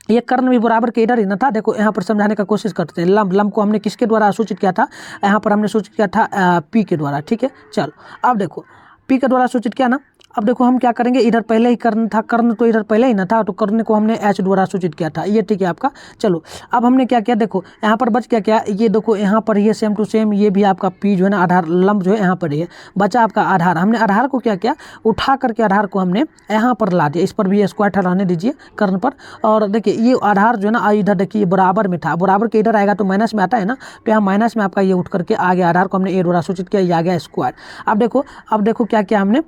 ये कर्ण भी बराबर के इधर ही ना था। देखो यहाँ पर समझाने का कोशिश करते हैं। लंब को हमने किसके द्वारा सूचित किया था, यहाँ पर हमने सूचित किया था पी के द्वारा, ठीक है। चलो अब देखो पी के द्वारा सूचित किया ना, अब देखो हम क्या करेंगे, इधर पहले ही कर्ण था, कर्ण तो इधर पहले ही ना था, तो कर्ण को हमने एच द्वारा सूचित किया था, ये ठीक है आपका। चलो अब हमने क्या किया, देखो यहाँ पर बच क्या, ये देखो यहाँ पर ये सेम टू सेम, ये भी आपका पी जो है ना आधार, लंब जो है यहाँ पर ही है, बचा आपका आधार। हमने आधार को क्या किया, उठा करके आधार को हमने यहाँ पर ला दिया, इस पर भी स्क्वायर रहने दीजिए कर्ण पर। और देखिए ये आधार जो है ना इधर देखिए बराबर में था, बराबर के इधर आएगा तो माइनस में आता है ना, तो यहाँ माइनस में आपका ये उठ करके आ गया, आधार को हमने ए द्वारा सूचित किया, ये आ गया स्क्वायर। अब देखो क्या किया हमने,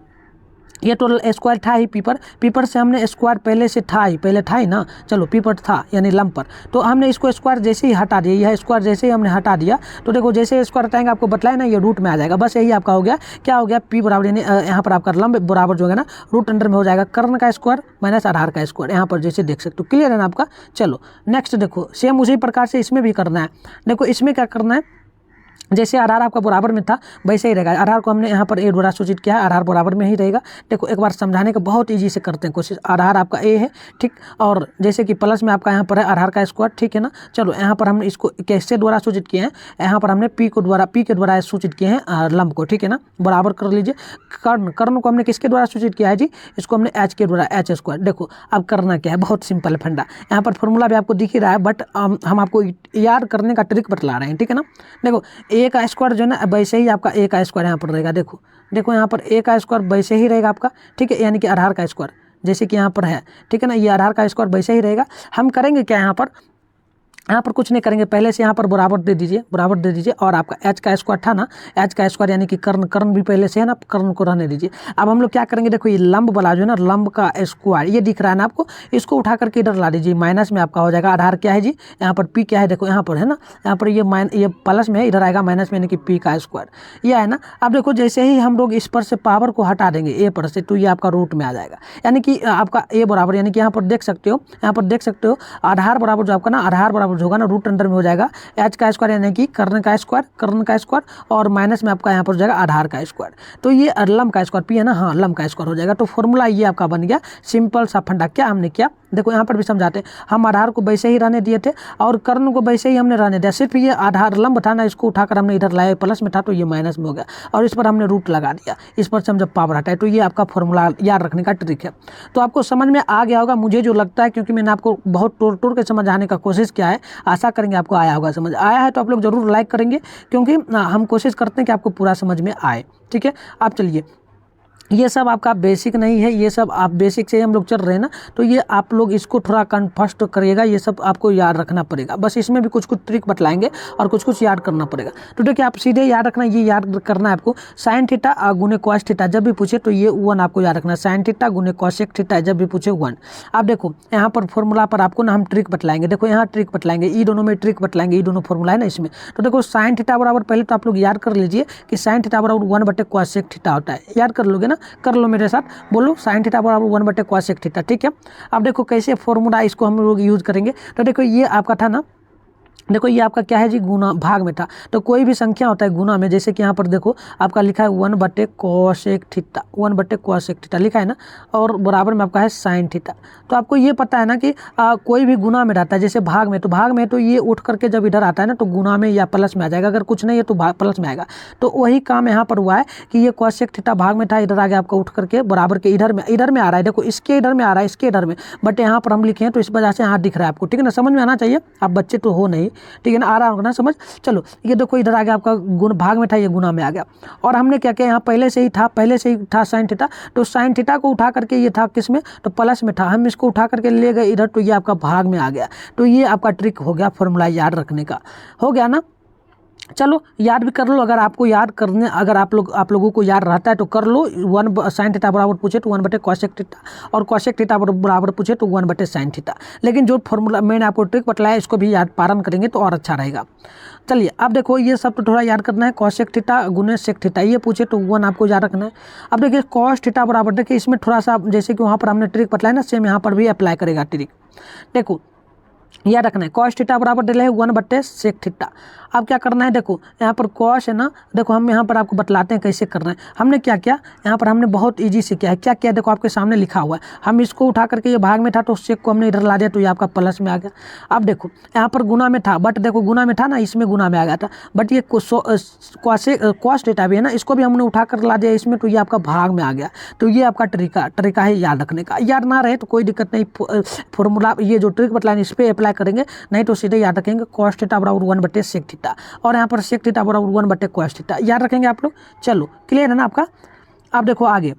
ये टोटल स्क्वायर था ही पीपर से हमने स्क्वायर पहले से था ही ना, चलो पीपर था यानी लंब पर, तो हमने इसको स्क्वायर जैसे ही हटा दिया, यह स्क्वायर जैसे ही हमने हटा दिया, तो देखो जैसे स्क्वायर हटाएंगे आपको बतलाए ना, ये रूट में आ जाएगा। बस यही आपका हो गया, क्या हो गया, पी बराबर यानी यहाँ पर आपका लंब बराबर जो है ना रूट अंडर में हो जाएगा कर्ण का स्क्वायर माइनस आधार का स्क्वायर, यहाँ पर जैसे देख सकते हो। क्लियर है ना आपका? चलो नेक्स्ट देखो सेम उसी प्रकार से इसमें भी करना है। देखो इसमें क्या करना है, जैसे आधार आपका बराबर में था वैसे ही रहेगा, आधार को हमने यहाँ पर ए द्वारा सूचित किया है, आधार बराबर में ही रहेगा। देखो एक बार समझाने का बहुत इजी से करते हैं कोशिश। आधार आपका ए है, ठीक, और जैसे कि प्लस में आपका यहाँ पर है आधार का स्क्वायर, ठीक है ना। चलो यहाँ पर हमने इसको कैसे द्वारा सूचित किए हैं, यहाँ पर हमने पी के द्वारा सूचित किए हैं लंब को, ठीक है ना, बराबर कर लीजिए। कर्ण को हमने किसके द्वारा सूचित किया है जी, इसको हमने एच के द्वारा, एच स्क्वायर। देखो अब करना क्या है, बहुत सिंपल फंडा, यहाँ पर फॉर्मूला भी आपको दिख ही रहा है, बट हम आपको याद करने का ट्रिक बतला रहे हैं, ठीक है ना। देखो ए का स्क्वायर जो है ना वैसे ही आपका ए का स्क्वायर यहाँ पर रहेगा, देखो यहाँ पर ए का स्क्वायर वैसे ही रहेगा आपका, ठीक है, यानी कि आधार का स्क्वायर जैसे कि यहाँ पर है, ठीक है ना, ये आधार का स्क्वायर वैसे ही रहेगा। हम करेंगे क्या, यहाँ पर कुछ नहीं करेंगे, पहले से यहाँ पर बराबर दे दीजिए, और आपका एच का स्क्वायर था ना, एच का स्क्वायर यानी कि कर्ण भी पहले से है ना, कर्ण को रहने दीजिए। अब हम लोग क्या करेंगे, देखो ये लंब वाला जो है ना, लंब का स्क्वायर ये दिख रहा है ना आपको, इसको उठा करके इधर ला दीजिए, माइनस में आपका हो जाएगा। आधार क्या है जी, यहाँ पर पी क्या है, देखो यहाँ पर है ना, यहाँ पर ये प्लस में है, इधर आएगा माइनस में, यानी कि पी का स्क्वायर ये है ना। अब देखो जैसे ही हम लोग इस पर से पावर को हटा देंगे ए पर से, तो ये आपका रूट में आ जाएगा, यानी कि आपका ए बराबर, यानी कि यहाँ पर देख सकते हो आधार बराबर जो आपका ना, आधार बराबर जो होगा ना रूट अंडर में हो जाएगा एच का स्क्वायर यानी कि कर्ण का स्क्वायर, और माइनस में आपका यहाँ पर हो जाएगा आधार का स्क्वायर, तो ये लंब का स्क्वायर पी है ना, हाँ लंब का स्क्वायर हो जाएगा। तो फॉर्मूला ये आपका बन गया, सिंपल सा फंडा। क्या हमने किया, देखो यहाँ पर भी समझाते हैं, हम आधार को वैसे ही रहने दिए थे और कर्ण को वैसे ही हमने रहने दिया, सिर्फ ये आधार लंब था ना, इसको उठाकर हमने इधर लाया, प्लस में था तो ये माइनस में हो गया, और इस पर हमने रूट लगा दिया, इस पर से हम जब पावर हटाए, तो ये आपका फॉर्मूला याद रखने का ट्रिक है। तो आपको समझ में आ गया होगा, मुझे जो लगता है, क्योंकि मैंने आपको बहुत टोर के समझाने का कोशिश किया है, आशा करेंगे आपको आया होगा। समझ आया है तो आप लोग जरूर लाइक करेंगे, क्योंकि हम कोशिश करते हैं कि आपको पूरा समझ में आए, ठीक है। अब चलिए, ये सब आपका बेसिक नहीं है, ये सब आप बेसिक से हम लोग चल रहे हैं ना, तो ये आप लोग इसको थोड़ा फर्स्ट करिएगा, ये सब आपको याद रखना पड़ेगा। बस इसमें भी कुछ ट्रिक बतलाएंगे और कुछ याद करना पड़ेगा। तो देखिए आप सीधे याद रखना, ये याद करना है आपको, साइन थीटा गुने कॉस थीटा जब भी पूछे तो ये 1 आपको याद रखना, साइन थीटा गुने कॉसेक थीटा जब भी पूछे 1। अब देखो यहाँ पर फॉर्मूला पर आपको ना हम ट्रिक बतलाएंगे, देखो यहाँ ट्रिक बतलाएंगे, ई दोनों में ट्रिक बतलाएंगे, ई दोनों फॉर्मूला है ना इसमें। तो देखो साइन थीटा बराबर, पहले तो आप लोग याद कर लीजिए कि साइन थीटा बराबर 1/cos थीटा होता है, याद कर लोगे ना, कर लो मेरे साथ, बोलो साइन थीटा बराबर 1/cos थीटा, ठीक है। अब देखो कैसे फॉर्मूला इसको हम लोग यूज करेंगे, तो देखो ये आपका था ना, देखो ये आपका क्या है जी, गुना भाग में था, तो कोई भी संख्या होता है गुना में, जैसे कि यहाँ पर देखो आपका लिखा है 1/cos थीटा, 1/cos थीटा लिखा है ना, और बराबर में आपका है साइन थीटा। तो आपको ये पता है ना कि कोई भी गुना में रहता है, जैसे भाग में तो ये उठ करके जब इधर आता है ना, तो गुना में या प्लस में आ जाएगा, अगर कुछ नहीं है तो प्लस में आएगा। तो वही काम यहाँ पर हुआ है कि ये cos थीटा भाग में था, इधर आ गया आपका उठ करके बराबर के इधर में आ रहा है, देखो इसके इधर में आ रहा है, इसके इधर में, बट यहाँ पर हम लिखे हैं तो इस वजह से यहाँ दिख रहा है आपको, ठीक है ना, समझ में आना चाहिए। आप बच्चे तो हो नहीं, ये, ठीक है ना, आ रहा होगा ना समझ। चलो ये देखो इधर आ गया आपका गुण, भाग में था ये गुना में आ गया। और हमने क्या किया, यहाँ पहले से ही था साइन थीटा, तो साइन थीटा को उठा करके ये था किस में, तो प्लस में था, हम इसको उठा करके ले गए इधर, तो ये आपका भाग में आ गया। तो ये आपका ट्रिक हो गया फॉर्मूला याद रखने का, हो गया ना। चलो याद भी कर लो, अगर आपको याद करने, अगर आप लोगों को याद रहता है तो कर लो। 1 साइन थीटा बराबर पूछे तो 1 बटे कॉसेक थीटा, और कॉसेक थीटा बराबर पूछे तो 1 बटे साइन थीटा। लेकिन जो फॉर्मूला मैंने आपको ट्रिक बताया इसको भी याद पालन करेंगे तो और अच्छा रहेगा। चलिए अब देखो ये सब तो थोड़ा याद करना है, कॉसेक थीटा गुने सेक थीटा, ये पूछे तो 1 आपको याद रखना है। अब देखिए कॉस थीटा बराबर, देखिए इसमें थोड़ा सा जैसे कि वहाँ पर हमने ट्रिक बताया ना, सेम यहाँ पर भी अप्लाई करेगा ट्रिक। देखो याद रखना है, कॉस थीटा बराबर दिले है 1 बटे सेक थीटा। अब क्या करना है, देखो यहाँ पर कॉस है ना, देखो हम यहाँ पर आपको बतलाते हैं कैसे करना है। हमने क्या किया, यहाँ पर हमने बहुत इजी से किया है, क्या किया देखो आपके सामने लिखा हुआ है। हम इसको उठा करके, ये भाग में था तो सेक को हमने इधर ला दिया, तो ये आपका प्लस में आ गया। अब देखो यहाँ पर गुना में था, बट देखो गुना में था ना, इसमें गुना में आ गया था, बट ये कॉस थीटा भी है ना, इसको भी हमने उठा कर ला दिया इसमें, तो ये आपका भाग में आ गया। तो ये आपका तरीका है याद रखने का। याद ना रहे तो कोई दिक्कत नहीं, फॉर्मूला ये जो ट्रिक बतलाएं इस पर अप्लाई करेंगे, नहीं तो सीधे याद रखेंगे कॉस थीटा बराबर 1 बटे सेक थीटा, और यहाँ पर सेक थीटा बराबर 1 बटे कॉस थीटा, याद रखेंगे आप लोग। चलो क्लियर है ना आपका। अब देखो आगे,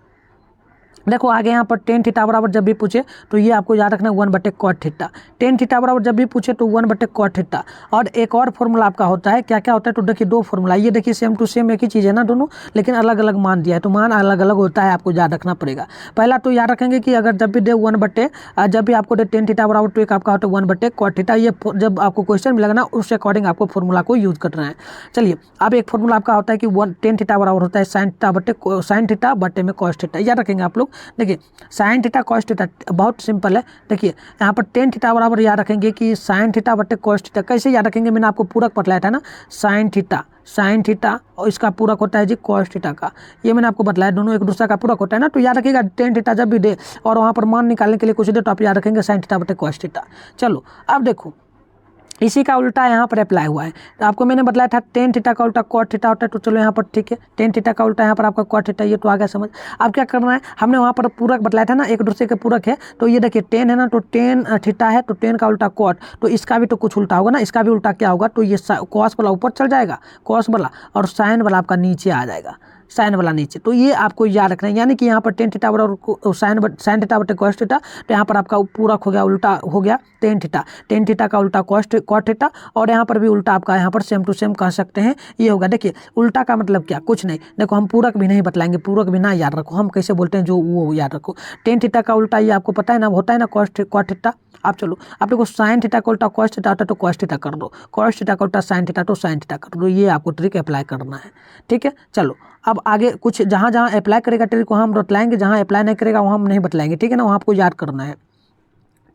देखो आगे यहाँ पर टेन थीटा बराबर जब भी पूछे तो ये आपको याद रखना है 1 बटे कॉट थीटा। टेन थीटा बराबर जब भी पूछे तो 1 बटे कॉट थीटा। और एक और फॉर्मूला आपका होता है, क्या क्या होता है, तो देखिए 2 फॉर्मूला, ये देखिए सेम टू सेम एक ही चीज़ है ना दोनों, लेकिन अलग अलग मान दिया है, तो मान अलग अलग होता है, आपको याद रखना पड़ेगा। पहला तो याद रखेंगे कि अगर जब भी दे 1 बटे, जब भी आपको दे टेन थीटा बराबर तो एक आपका होता है 1 बटे कॉट थीटा। ये जब आपको क्वेश्चन मिलेगा ना उस अकॉर्डिंग आपको फॉर्मूला को यूज करना है। चलिए अब एक फॉर्मूला आपका होता है कि टेन थीटा बराबर होता है साइन थीटा बटे में कॉस थीटा, याद रखेंगे आप लोग। देखिए साइन थीटा कॉस थीटा बहुत सिंपल है। देखिए यहाँ पर टेन थीटा बराबर याद रखेंगे कि साइन थीटा बटे कॉस थीटा। कैसे याद रखेंगे, मैंने आपको पूरक बतलाया था ना, साइन थीटा और इसका पूरक होता है जी कॉस थीटा का, ये मैंने आपको बतलाया, दोनों एक दूसरे का पूरक होता है ना। तो याद रखिएगा टेन थीटा जब भी दे और वहाँ पर मान निकालने के लिए कुछ दे तो आप याद रखेंगे साइन थीटा बटे कॉस थीटा। चलो अब देखो इसी का उल्टा यहाँ पर अप्लाई हुआ है, तो आपको मैंने बताया था टेन थीटा का उल्टा कॉट थीटा होता है, तो चलो यहाँ पर ठीक है, टेन थीटा का उल्टा यहाँ पर आपका कॉट थीटा, ये तो आ गया समझ। अब क्या करना है, हमने वहाँ पर पूरक बताया था ना, एक दूसरे के पूरक है, तो ये देखिए टेन है ना, तो टेन थीटा है, तो टेन का उल्टा कॉट, तो इसका भी तो कुछ उल्टा होगा ना, इसका भी उल्टा क्या होगा, तो ये कॉस वाला ऊपर चल जाएगा, कॉस वाला, और साइन वाला आपका नीचे आ जाएगा, साइन वाला नीचे। तो ये आपको याद रखना है, यानी कि यहाँ पर टेन थीटा बराबर साइन थीटा बटे कॉस थीटा, तो यहाँ पर आपका पूरक हो गया, उल्टा हो गया टेन थीटा का उल्टा कॉट थीटा, और यहाँ पर भी उल्टा आपका यहाँ पर सेम टू सेम कह सकते हैं ये होगा। देखिए उल्टा का मतलब क्या, कुछ नहीं, देखो हम पूरक भी नहीं बतलाएंगे, पूरक भी ना याद रखो, हम कैसे बोलते हैं जो वो याद रखो। टेन थीटा का उल्टा ये आपको पता है ना, होता है ना कॉट थीटा। आप चलो आप देखो साइन थीटा का उल्टा कॉस थीटा होता है तो कॉस थीटा कर दो, कॉस थीटा का उल्टा साइन थीटा तो साइन थीटा कर दो, ये आपको ट्रिक अप्लाई करना है, ठीक है। चलो अब आगे कुछ जहाँ जहाँ अप्लाई करेगा ट्रिक वहाँ हम बतलाएंगे, जहाँ अप्लाई नहीं करेगा वहाँ हम नहीं बतलाएंगे, ठीक है ना, वहाँ आपको याद करना है।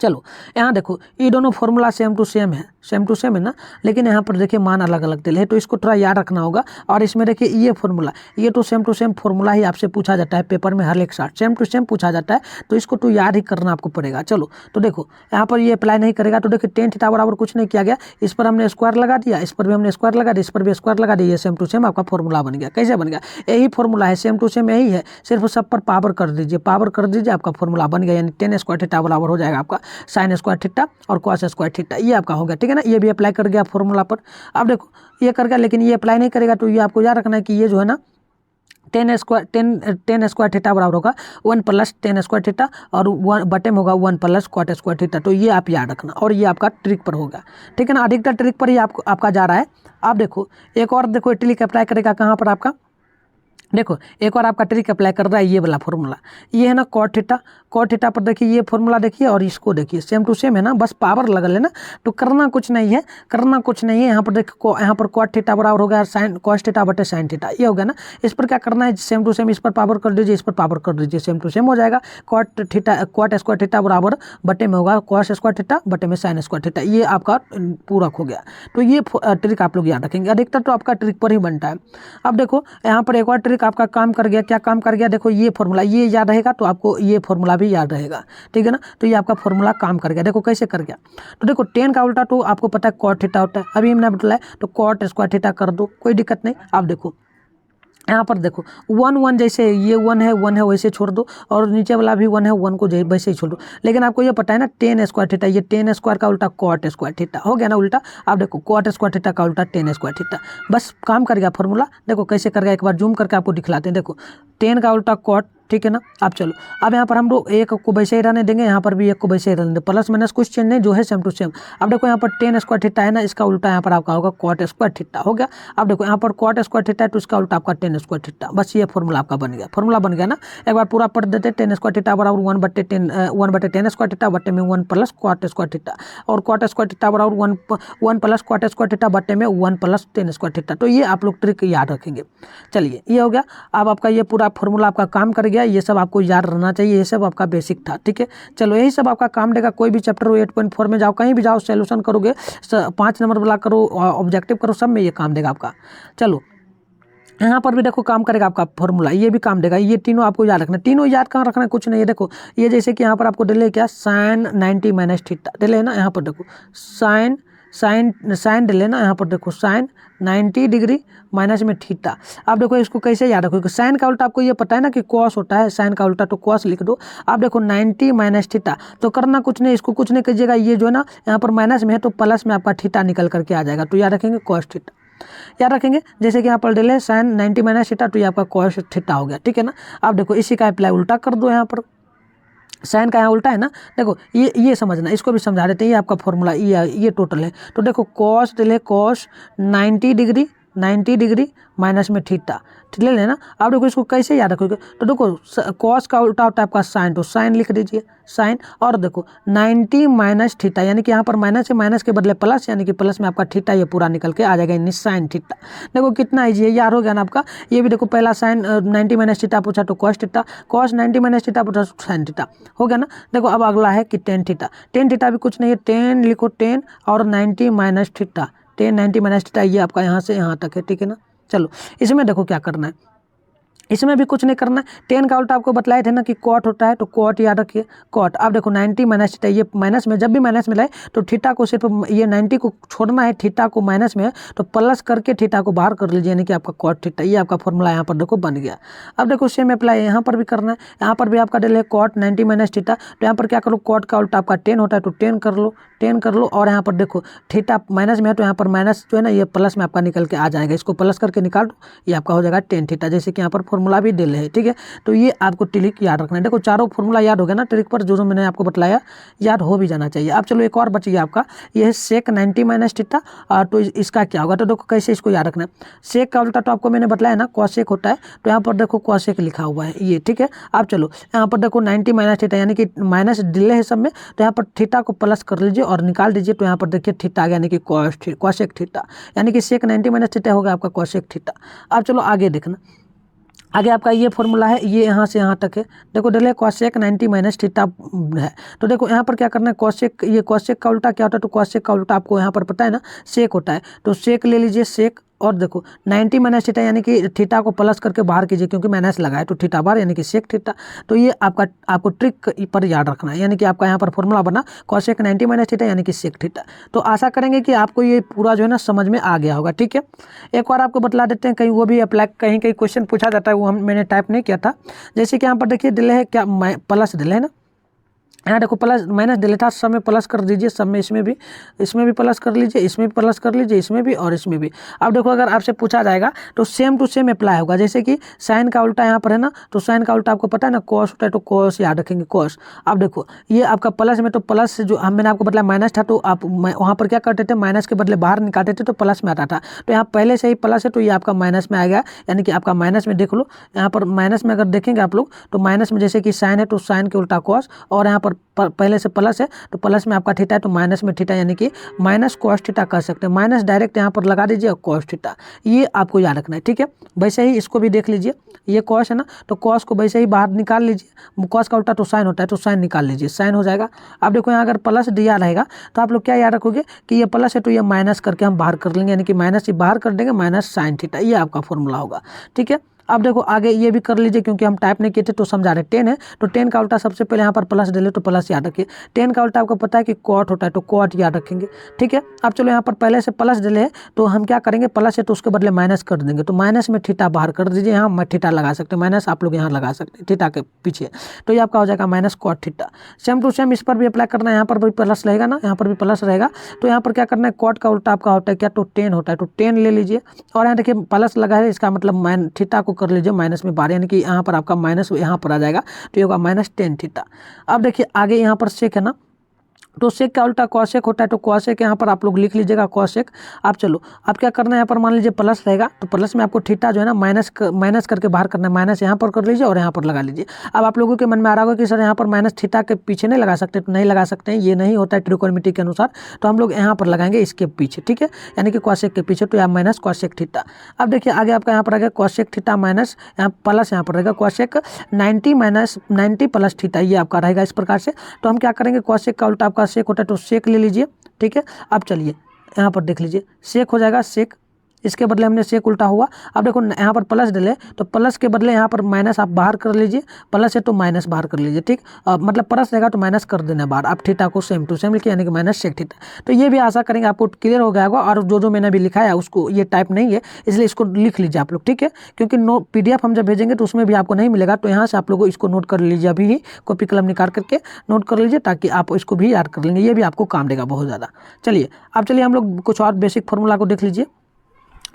चलो यहाँ देखो ये दोनों फॉर्मूला सेम टू सेम है ना, लेकिन यहाँ पर देखिए मान अलग अलग दिले है, तो इसको थोड़ा याद रखना होगा। और इसमें देखिए ये फॉर्मूला, ये तो सेम टू सेम फॉर्मूला ही आपसे पूछा जाता है पेपर में, हर एक साथ सेम टू सेम पूछा जाता है, तो इसको तो याद ही करना आपको पड़ेगा। चलो तो देखो यहाँ पर ये अप्लाई नहीं करेगा, तो देखिए टेन थीटा बराबर कुछ नहीं किया गया, इस पर हमने स्क्वायर लगा दिया, इस पर भी हमने स्क्वायर लगा दिया, इस पर भी स्क्वायर लगा दिया, सेम टू सेम आपका फॉर्मूला बन गया। कैसे बन गया, यही फॉर्मूला है, सेम टू सेम यही है, सिर्फ सब पर पावर कर दीजिए, आपका फॉर्मूला बन गया, यानी टेन स्क्वायर थीटा बराबर हो जाएगा आपका साइन स्क्वायर थीटा और कॉस स्क्वायर थीटा, ये आपका हो गया, ठीक है ना। ये भी अप्लाई कर गया फॉर्मूला पर। अब देखो ये कर गया, लेकिन ये अप्लाई नहीं करेगा, तो ये आपको याद रखना है कि ये जो है ना टेन स्क्वायर थीटा बराबर होगा 1 प्लस टेन स्क्वायर थीटा, और 1 बटे में होगा 1 प्लस कॉट स्क्वायर थीटा, तो ये आप याद रखना, और ये आपका ट्रिक पर होगा, ठीक है ना, अधिकतर ट्रिक पर ही आपका जा रहा है। अब देखो एक और देखो ट्रिक अप्लाई करेगा कहाँ पर आपका, देखो एक और आपका ट्रिक अप्लाई कर रहा है, ये वाला फॉर्मूला, ये है ना कॉट थीटा पर देखिए ये फॉर्मूला देखिए, और इसको देखिए सेम टू सेम है ना, बस पावर लगा लेना, तो करना कुछ नहीं है, यहाँ पर देखो, यहाँ पर कॉट थीटा बराबर हो गया साइन कॉस थीटा बटे साइन थीटा, ये हो गया ना। इस पर क्या करना है, सेम टू सेम इस पर पावर कर दीजिए, इस पर पावर कर दीजिए, सेम टू सेम हो जाएगा। कॉट स्क्वायर थीटा बराबर बटे में होगा कॉस स्क्वायर थीटा बटे में साइन स्क्वायर थीटा, ये आपका पूरक हो गया। तो ये ट्रिक आप लोग याद रखेंगे, अधिकतर तो आपका ट्रिक पर ही बनता है। अब देखो यहाँ पर एक और ट्रिक आपका काम कर गया, क्या काम कर गया, देखो ये फॉर्मूला ये याद रहेगा, तो आपको ये फॉर्मूला भी याद रहेगा, ठीक है ना। तो ये आपका फॉर्मूला काम कर गया, देखो कैसे कर गया, तो देखो टेन का उल्टा तो आपको पता है कॉट थीटा होता है, अभी हमने बताया, तो कॉट स्क्वायर थीटा कर दो, कोई दिक्कत नहीं। अब देखो यहाँ पर देखो 1 जैसे ये 1 है वैसे छोड़ दो, और नीचे वाला भी 1 है, 1 को वैसे ही छोड़ दो। लेकिन आपको ये पता है ना tan स्क्वायर थीटा, ये tan स्क्वायर का उल्टा cot स्क्वायर थीटा हो गया ना उल्टा। अब देखो cot स्क्वायर थीटा का उल्टा tan स्क्वायर थीटा, बस काम कर गया फॉर्मूला। देखो कैसे कर गया, एक बार जूम करके आपको दिखलाते हैं। देखो tan का उल्टा cot, ठीक है ना। अब चलो, अब यहाँ पर हम लोग एक को वैसे ही रहने देंगे, यहाँ पर भी एक को वैसे ही रहने देंगे, प्लस माइनस कुछ चेंज नहीं, जो है सेम टू सेम। अब देखो यहाँ पर tan स्क्वायर थीटा है ना, इसका उल्टा यहाँ पर आपका होगा cot स्क्वायर थीटा हो गया। अब देखो यहाँ पर cot स्क्वायर थीटा है तो इसका उल्टा आपका tan स्क्वायर थीटा, बस ये फॉर्मूला आपका बन गया। फॉर्मूला बन गया ना, एक बार पूरा पढ़ देते। tan स्क्वायर थीटा बराबर 1/tan स्क्वायर थीटा बट्टे में 1 प्लस cot स्क्वायर थीटा, और cot स्क्वायर थीटा बराबर 1 प्लस cot स्क्वायर थीटा बट्टे में 1 प्लस tan स्क्वायर थीटा। तो ये आप लोग ट्रिक याद रखेंगे। चलिए ये हो गया। अब आपका ये पूरा फॉर्मूला आपका काम कर गया, ये सब आपको याद रहना चाहिए, ये सब आपका बेसिक था, ठीक है। चलो यही सब आपका काम देगा। कोई भी चैप्टर हो 8.4 में जाओ, कहीं भी जाओ, सोल्यूशन करोगे, 5 नंबर वाला करो, ऑब्जेक्टिव करो, सब में ये काम देगा आपका। चलो यहाँ पर भी देखो काम करेगा आपका फॉर्मूला, ये भी काम देगा। ये तीनों आपको याद रखना, तीनों याद कहाँ रखना है, कुछ नहीं है। देखो ये जैसे कि यहाँ पर आपको डिले क्या, sin 90 माइनस थीटा डिले है ना, यहाँ पर देखो साइन डिले ना, यहाँ पर देखो sin 90 डिग्री माइनस में थीटा। अब देखो इसको कैसे याद रखोगे, साइन का उल्टा आपको ये पता है ना कि कॉस होता है, साइन का उल्टा तो कॉस लिख दो। अब देखो 90 माइनस थीटा, तो करना कुछ नहीं, इसको कुछ नहीं कीजिएगा, ये जो है ना यहाँ पर माइनस में है तो प्लस में आपका थीटा निकल करके आ जाएगा, तो याद रखेंगे कॉस थीटा याद रखेंगे। जैसे कि यहाँ पर डिले साइन 90 माइनस थीटा, तो ये आपका कॉस थीटा हो गया, ठीक है ना। अब देखो इसी का अप्लाई उल्टा कर दो, यहाँ पर साइन का यहाँ उल्टा है ना। देखो ये समझना, इसको भी समझा देते हैं। ये आपका फॉर्मूला ये टोटल है, तो देखो cos delay cos 90 degree minus में थीटा ले लेना। अब देखो इसको कैसे याद रखोगे, तो देखो कॉस का उल्टा होता है आपका साइन, तो साइन लिख दीजिए साइन, और देखो 90 माइनस थीटा, यानी कि यहाँ पर माइनस है, माइनस के बदले प्लस, यानी कि प्लस में आपका थीटा ये पूरा निकल के आ जाएगा, यानी साइन थीटा। देखो कितना ईजी है, याद हो गया ना आपका। ये भी देखो पहला साइन 90 माइनस थीटा पूछा तो cos theta, cos 90 minus theta पूछा तो साइन थीटा हो गया ना। देखो अब अगला है कि टेन थीटा भी कुछ नहीं है, 10 लिखो 10 और 90 माइनस थीटा, 10 90 माइनस थीटा, ये आपका यहाँ से यहाँ तक है, ठीक है ना। चलो इसमें देखो क्या करना है, इसमें भी कुछ नहीं करना है। 10 का उल्टा आपको बतलाए थे ना कि कॉट होता है, तो कॉट याद रखिए कॉट। अब देखो 90 माइनस थीटा, ये माइनस में, जब भी माइनस में लाए तो थीटा को सिर्फ ये 90 को छोड़ना है, थीटा को माइनस में है तो प्लस करके थीटा को बाहर कर लीजिए, यानी कि आपका कॉट थीटा, ये आपका फॉर्मूला यहाँ पर देखो बन गया। अब देखो सेम अप्लाई यहाँ पर भी करना है, यहाँ पर भी आपका डिले है कॉट 90 माइनस थीटा, तो यहाँ पर क्या करो, कॉट का उल्टा आपका 10 होता है तो 10 कर लो, 10 कर लो, और यहाँ पर देखो थीटा माइनस में है तो यहाँ पर माइनस जो है ना ये प्लस में आपका निकल के आ जाएगा, इसको प्लस करके निकाल दो, ये आपका हो जाएगा 10 थीटा, जैसे कि यहाँ पर फॉर्मूला भी डिले है, ठीक है। तो ये आपको ट्रिक याद रखना है। देखो चारों फॉर्मूला याद हो गया ना, ट्रिक पर जो मैंने आपको बतलाया याद हो भी जाना चाहिए। अब चलो एक और बच गया आपका, ये है सेक 90 माइनस थीटा, तो इसका क्या होगा, तो देखो कैसे इसको याद रखना है। सेक का उल्टा तो आपको मैंने बतलाया ना कॉसेक होता है, तो यहाँ पर देखो कॉसेक लिखा हुआ है ये, ठीक है। अब चलो यहाँ पर देखो 90 माइनस थीटा, यानी कि माइनस डिले है सब में, तो यहाँ पर थीटा को प्लस कर लीजिए और निकाल दीजिए, तो यहाँ पर देखिए थीटा आ गया, यानी कि कॉसेक थीटा, यानी कि सेक 90 माइनस थीटा होगा आपका कॉसेक थीटा। अब चलो आगे देखना, आगे आपका ये फॉर्मूला है, ये यहाँ से यहाँ तक है। देखो डिले कॉसेक 90 माइनस थीटा है, तो देखो यहाँ पर क्या करना है, कॉसेक, ये कॉसेक का उल्टा क्या होता है, तो कॉसेक का उल्टा आपको यहाँ पर पता है ना सेक होता है, तो सेक ले लीजिए सेक, और देखो 90 माइनस थीटा, यानी कि थीटा को प्लस करके बाहर कीजिए, क्योंकि माइनस लगा है तो थीटा बाहर, यानी कि सेक थीटा। तो ये आपको ट्रिक पर याद रखना है, यानी कि आपका यहाँ पर फॉर्मूला बना कॉसेक 90 माइनस थीटा, यानी कि सेक थीटा। तो आशा करेंगे कि आपको ये पूरा जो है ना समझ में आ गया होगा, ठीक है। एक बार आपको बतला देते हैं, कहीं वो भी अप्लाई, कहीं क्वेश्चन पूछा जाता है, वो मैंने टाइप नहीं किया था। जैसे कि यहाँ पर देखिए डिले है क्या, प्लस डिले है ना, यहाँ देखो प्लस माइनस डिले था, सब में प्लस कर दीजिए, सब में इसमें भी प्लस कर लीजिए, इसमें भी प्लस कर लीजिए, इसमें भी और इसमें भी। अब देखो अगर आपसे पूछा जाएगा तो सेम टू सेम अप्लाई होगा, जैसे कि साइन का उल्टा यहाँ पर है ना, तो साइन का उल्टा आपको पता है ना कॉस होता है, तो कॉस याद रखेंगे कॉस। अब देखो ये आपका प्लस में, तो प्लस जो मैंने आपको बताया माइनस था, तो आप वहाँ पर क्या करते थे, माइनस के बदले बाहर निकालते थे तो प्लस में आता था, तो यहाँ पहले से ही प्लस है तो ये आपका माइनस में आ गया, यानी कि आपका माइनस में देख लो, यहाँ पर माइनस में अगर देखेंगे आप लोग तो माइनस में जैसे कि साइन है तो साइन के उल्टा कॉस, और यहाँ पर पहले से प्लस है तो प्लस में आपका थीटा है तो माइनस में थीटा, यानी कि माइनस कॉस थीटा कह सकते हैं, माइनस डायरेक्ट यहाँ पर लगा दीजिए और कॉस थीटा, ये आपको याद रखना है, ठीक है। वैसे ही इसको भी देख लीजिए, ये कॉस है ना, तो कॉस को वैसे ही बाहर निकाल लीजिए, कॉस का उल्टा तो साइन होता है तो साइन निकाल लीजिए, साइन हो जाएगा। अब देखो यहाँ अगर प्लस दिया रहेगा तो आप लोग क्या याद रखोगे कि ये प्लस है तो ये माइनस करके हम बाहर कर लेंगे, यानी कि माइनस ही बाहर कर देंगे, माइनस साइन थीटा, ये आपका फॉर्मूला होगा, ठीक है। अब देखो आगे ये भी कर लीजिए, क्योंकि हम टाइप नहीं किए थे तो समझा रहे। 10 है तो 10 का उल्टा सबसे पहले यहाँ पर प्लस डले तो प्लस याद रखिए। 10 का उल्टा आपको पता है कि कॉट होता है तो कॉट याद रखेंगे, ठीक है। अब चलो यहाँ पर पहले से प्लस डले है तो हम क्या करेंगे, प्लस है तो उसके बदले माइनस कर देंगे, तो माइनस में थीटा बाहर कर दीजिए। यहाँ मैं थीटा लगा सकते हैं, माइनस आप लोग यहाँ लगा सकते हैं थीटा के पीछे, तो ये आपका हो जाएगा minus cot theta. Same to same इस पर भी अप्लाई करना है, यहाँ पर भी प्लस रहेगा ना, यहाँ पर भी प्लस रहेगा, तो यहाँ पर क्या करना है, कॉट का उल्टा आपका होता है क्या, तो 10 होता है, तो 10 ले लीजिए। और यहाँ देखिए प्लस लगा है, इसका मतलब थीटा को कर लीजिए माइनस में बाहर, यानी कि यहाँ पर आपका माइनस यहाँ पर आ जाएगा, तो ये होगा माइनस 10 थीटा। अब देखिए आगे यहाँ पर सेक है ना, तो सेक का उल्टा कॉसेक होता है, तो कॉसेक यहाँ पर आप लोग लिख लीजिएगा कॉसेक। आप चलो अब क्या करना है, यहाँ पर मान लीजिए प्लस रहेगा तो प्लस में आपको थीटा जो है ना माइनस करके बाहर करना है, माइनस यहाँ पर कर लीजिए और यहाँ पर लगा लीजिए। अब आप लोगों के मन में आ रहा होगा कि सर यहाँ पर माइनस थीटा के पीछे नहीं लगा सकते, तो नहीं लगा सकते हैं, ये नहीं होता है ट्रिकोनोमेट्री के अनुसार, तो हम लोग यहाँ पर लगाएंगे इसके पीछे, ठीक है, यानी कि कॉसेक के पीछे, तो यहाँ माइनस कॉसेक थीटा। अब देखिए आगे आपका यहाँ पर आ गया कॉसेक थीटा माइनस यहाँ प्लस यहाँ पर रहेगा कॉसेक 90 माइनस 90 प्लस थीटा, ये आपका रहेगा इस प्रकार से। तो हम क्या करेंगे, कॉसेक का उल्टा आपका सेक होता है तो सेक ले लीजिए, ठीक है। अब चलिए यहाँ पर देख लीजिए, सेक हो जाएगा सेक, इसके बदले हमने सेक उल्टा हुआ। अब देखो यहाँ पर प्लस डले तो प्लस के बदले यहाँ पर माइनस आप बाहर कर लीजिए, प्लस है तो माइनस बाहर कर लीजिए, ठीक। मतलब प्लस रहेगा तो माइनस कर देना बाहर, आप थीटा को सेम टू सेम लिखिए, यानी कि माइनस सेक थीटा। तो ये भी आशा करेंगे आपको क्लियर हो गया होगा, और जो मैंने भी लिखा है उसको ये टाइप नहीं है, इसलिए इसको लिख लीजिए आप लोग, ठीक है, क्योंकि PDF हम जब भेजेंगे तो उसमें भी आपको नहीं मिलेगा, तो यहाँ से आप लोग इसको नोट कर लीजिए, अभी ही कॉपी कलम निकाल करके नोट कर लीजिए, ताकि आप इसको भी याद कर लेंगे, ये भी आपको काम देगा बहुत ज़्यादा। चलिए अब चलिए हम लोग कुछ और बेसिक फॉर्मूला को देख लीजिए।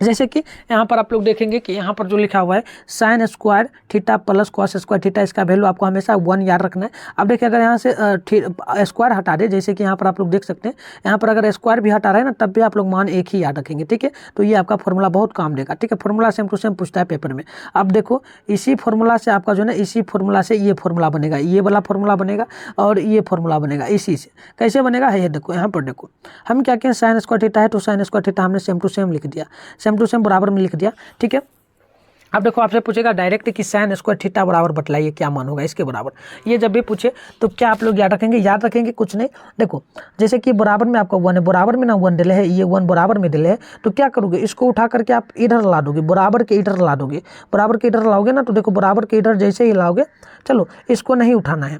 जैसे कि यहाँ पर आप लोग देखेंगे कि यहाँ पर जो लिखा हुआ है sine square theta plus cos square theta, इसका वैल्यू आपको हमेशा 1 याद रखना है। अब देखिए अगर यहाँ से स्क्वायर हटा दे, जैसे कि यहाँ पर आप लोग देख सकते हैं, यहाँ पर अगर स्क्वायर भी हटा रहे हैं ना तब भी आप लोग मान एक ही याद रखेंगे, ठीक है। तो ये आपका फॉर्मूला बहुत काम देगा, ठीक है, फॉर्मूला सेम टू सेम पूछता है पेपर में। अब देखो इसी फॉर्मूला से आपका जो है ना, इसी फॉर्मूला से ये फॉर्मूला बनेगा, ये वाला फॉर्मूला बनेगा और ये फॉर्मूला बनेगा, इसी से कैसे बनेगा है, ये देखो यहाँ पर देखो हम क्या किए, साइन स्क्वायर थीटा है तो साइन स्क्वायर थीटा हमने सेम टू सेम लिख दिया, सेम टू सेम बराबर में लिख दिया, ठीक है। अब देखो आपसे पूछेगा डायरेक्ट कि साइन स्क्वायर थीटा बराबर बतलाइए क्या मान होगा इसके बराबर, ये जब भी पूछे तो क्या आप लोग याद रखेंगे कुछ नहीं। देखो जैसे कि बराबर में आपका 1 है, बराबर में ना 1 डिले है, ये 1 बराबर में डिले है, तो क्या करोगे, इसको उठा करके आप इधर ला दोगे, बराबर के इधर ला दोगे, बराबर के इधर लाओगे ना, तो देखो बराबर के इधर जैसे ही लाओगे, चलो इसको नहीं उठाना है,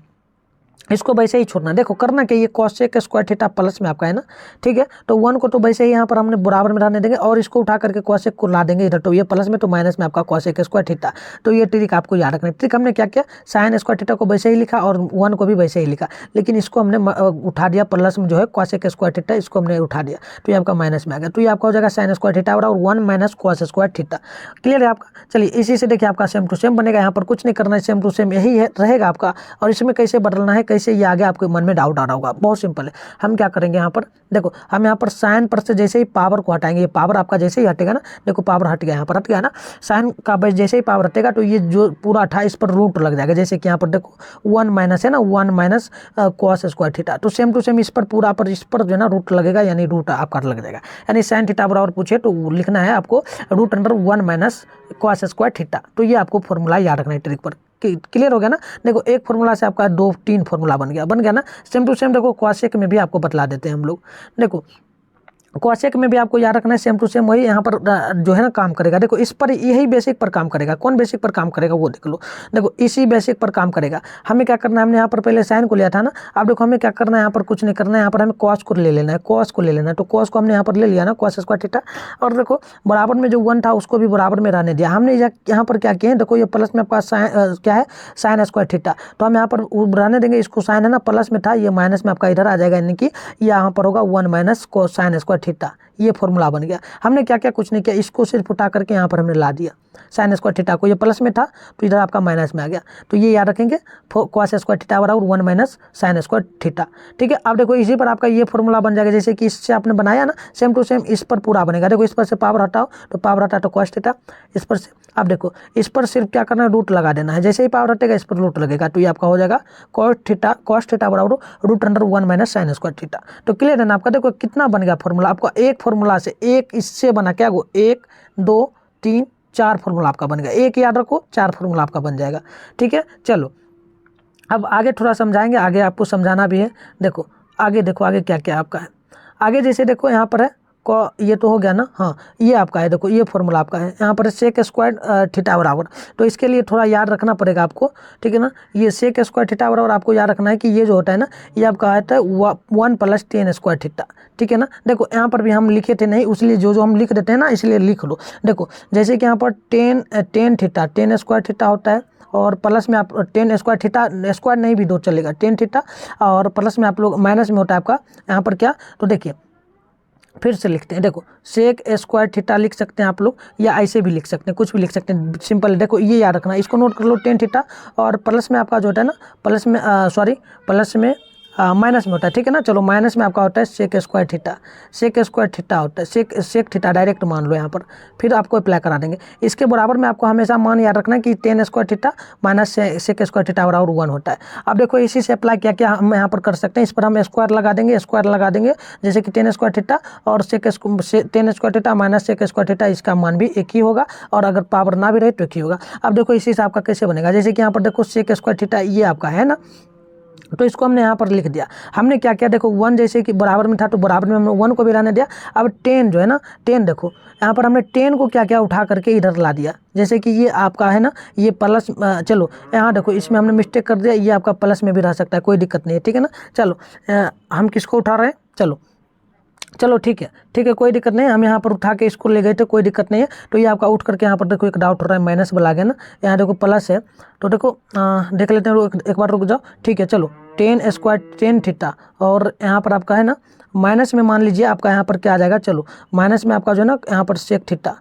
इसको वैसे ही छोड़ना। देखो करना क्या, ये कॉसेक स्क्वायर थीटा प्लस में आपका है ना, ठीक है, तो 1 को तो वैसे ही यहाँ पर हमने बराबर में रहने देंगे और इसको उठा करके कॉसेक को ला देंगे इधर, तो ये प्लस में तो माइनस में आपका कॉसेक स्क्वायर थीटा। तो ये ट्रिक आपको याद रखना है। ट्रिक हमने क्या किया, साइन स्क्वायर थीटा को वैसे ही लिखा और 1 को भी वैसे ही लिखा, लेकिन इसको हमने उठा दिया, प्लस में जो है कॉसेक स्क्वायर थीटा इसको हमने उठा दिया, तो ये आपका माइनस में आ गया, तो ये आपका हो जाएगा साइन स्क्वायर थीटा और 1 minus cos square theta. Clear है आपका। चलिए इसी से देखिए आपका सेम टू सेम बनेगा, यहाँ पर कुछ नहीं करना है, सेम टू सेम यही है रहेगा आपका। और इसमें कैसे बदलना है, कैसे ये आगे आपको मन में डाउट आ रहा होगा, बहुत सिंपल है। हम क्या करेंगे, यहाँ पर देखो हम यहाँ पर साइन पर से जैसे ही पावर को हटाएंगे, ये पावर आपका जैसे ही हटेगा ना, देखो पावर हट गया, यहाँ पर हट गया ना, साइन का बस जैसे ही पावर हटेगा तो ये जो पूरा हटा इस पर रूट लग जाएगा, जैसे कि यहाँ पर देखो 1 माइनस है ना, 1 माइनस कॉस स्क्वायर थीटा, तो सेम टू सेम इस पर पूरा पर इस पर जो है ना रूट लगेगा, यानी रूट आपका लग जाएगा, यानी साइन थीटा बराबर पूछे तो लिखना है आपको √1 माइनस कॉस स्क्वायर थीटा। तो ये आपको फॉर्मूला याद रखना है ट्रिक पर। क्लियर हो गया ना। देखो एक फॉर्मूला से आपका 2-3 फॉर्मूला बन गया ना, सेम टू सेम। देखो कॉसेक में भी आपको बतला देते हैं हम लोग। देखो कॉसेक में भी आपको याद रखना है, सेम टू सेम वही यहाँ पर जो है ना काम करेगा। देखो इस पर यही बेसिक पर काम करेगा। कौन बेसिक पर काम करेगा वो देख लो। देखो इसी बेसिक पर काम करेगा। हमें क्या करना है, हमने यहाँ पर पहले साइन को लिया था ना। अब देखो हमें क्या करना है, यहाँ पर कुछ नहीं करना है, यहाँ पर हमें कॉस को ले लेना है। कॉस को ले लेना है, तो कॉस को हमने यहाँ पर ले लिया ना, कॉस स्क्वायर थीटा। और देखो बराबर में जो 1 था उसको भी बराबर में रहने दिया हमने। यहाँ पर क्या किए, देखो ये प्लस में आपका क्या है, साइन स्क्वायर थीटा, तो हम यहाँ पर रहने देंगे। इसको साइन है ना प्लस में था, ये माइनस में आपका इधर आ जाएगा, यानी कि यहाँ पर होगा 1 माइनस को साइन स्क्वायर थीटा। ये फॉर्मूला बन गया। हमने क्या क्या, कुछ नहीं किया, इसको सिर्फ उठा करके यहाँ पर हमने ला दिया साइन स्क्वायर थीटा को। ये प्लस में था तो इधर आपका माइनस में आ गया, तो ये याद रखेंगे, कॉस स्क्वायर थीटा बराबर 1 माइनस साइन स्क्वायर थीटा। ठीक है। अब देखो इसी पर आपका ये फॉर्मूला बन जाएगा, जैसे कि इससे आपने बनाया ना, सेम टू सेम इस पर पूरा बनेगा। देखो इस पर से पावर हटाओ तो पावर हटा तो कॉस थीटा, इस पर से अब देखो इस पर सिर्फ क्या करना है, रूट लगा देना है। जैसे ही पावर हटेगा इस पर रूट लगेगा, तो ये आपका हो जाएगा कॉस थीटा बराबर √1 माइनस साइन स्क्वायर थीटा। तो क्लियर है ना आपका। देखो कितना बन गया फॉर्मूला आपका, एक फॉर्मूला से, एक इससे बना क्या, 1 2 3 4 फॉर्मूला आपका बन गया। एक याद रखो, 4 फॉर्मूला आपका बन जाएगा। ठीक है। चलो अब आगे थोड़ा समझाएंगे, आगे आपको समझाना भी है। देखो आगे, देखो आगे क्या क्या आपका है। आगे जैसे देखो यहाँ पर है ये तो हो गया ना, हाँ ये आपका है, देखो ये फॉर्मूला आपका है यहाँ पर सेक स्क्वायर थीटा बराबर। तो इसके लिए थोड़ा याद रखना पड़ेगा आपको, ठीक है ना। ये सेक स्क्वायर थीटा बराबर आपको याद रखना है कि ये जो होता है ना, ये आपका आता है 1 + tan स्क्वायर थीटा, ठीक है ना। देखो यहाँ पर भी हम लिखे थे नहीं, इसलिए जो हम लिख देते हैं ना, इसलिए लिख लो। देखो जैसे कि यहाँ पर tan theta, ten square theta होता है, और प्लस में आप टेन स्क्वायर थीटा, स्क्वायर नहीं भी दो चलेगा, टेन थीटा, और प्लस में आप लोग माइनस में होता है आपका यहाँ पर क्या, तो देखिए फिर से लिखते हैं, देखो सेक स्क्वायर थीटा लिख सकते हैं आप लोग, या ऐसे भी लिख सकते हैं, कुछ भी लिख सकते हैं, सिंपल। देखो ये याद रखना, इसको नोट कर लो, टेन थीटा, और प्लस में आपका जो होता है ना, प्लस में प्लस में माइनस में होता है, ठीक है ना। चलो माइनस में आपका होता है sec square theta, sec square theta होता है, सेक थीटा डायरेक्ट मान लो यहाँ पर, फिर आपको अप्लाई करा देंगे। इसके बराबर में आपको हमेशा मान याद रखना है कि tan square theta minus sec square theta बराबर 1 होता है। अब देखो इसी से अप्लाई क्या क्या हम यहाँ पर कर सकते हैं, इस पर हम स्क्वायर लगा देंगे, स्क्वायर लगा देंगे, जैसे कि टेन स्क्वायर थीटा और tan square theta minus sec square theta, इसका मान भी एक ही होगा, और अगर पावर ना भी रहे तो एक ही होगा। अब देखो इसी से आपका कैसे बनेगा, जैसे कि यहाँ पर देखो सेक स्क्वायर थीटा ये आपका है ना, तो इसको हमने यहाँ पर लिख दिया। हमने क्या किया, देखो 1 जैसे कि बराबर में था तो बराबर में हमने 1 को भी लाने दिया। अब 10 जो है ना, 10 देखो यहाँ पर हमने 10 को क्या क्या उठा करके इधर ला दिया, जैसे कि ये आपका है ना, ये प्लस, चलो यहाँ देखो इसमें हमने मिस्टेक कर दिया, ये आपका प्लस में भी रह सकता है, कोई दिक्कत नहीं है, ठीक है ना। चलो हम किसको उठा रहे हैं, चलो ठीक है कोई दिक्कत नहीं है, हम यहाँ पर उठा के इसको ले गए थे, कोई दिक्कत नहीं है। तो ये आपका उठ करके यहाँ पर देखो एक डाउट हो रहा है, माइनस वाला आ गया ना, यहाँ देखो प्लस है, तो देखो देख लेते हैं, एक बार रुक जाओ, ठीक है। चलो टेन स्क्वायर टेन थीटा, और यहाँ पर आपका है ना माइनस में मान लीजिए आपका यहाँ पर क्या आ जाएगा, चलो माइनस में आपका जो है ना यहाँ पर सेक थीटा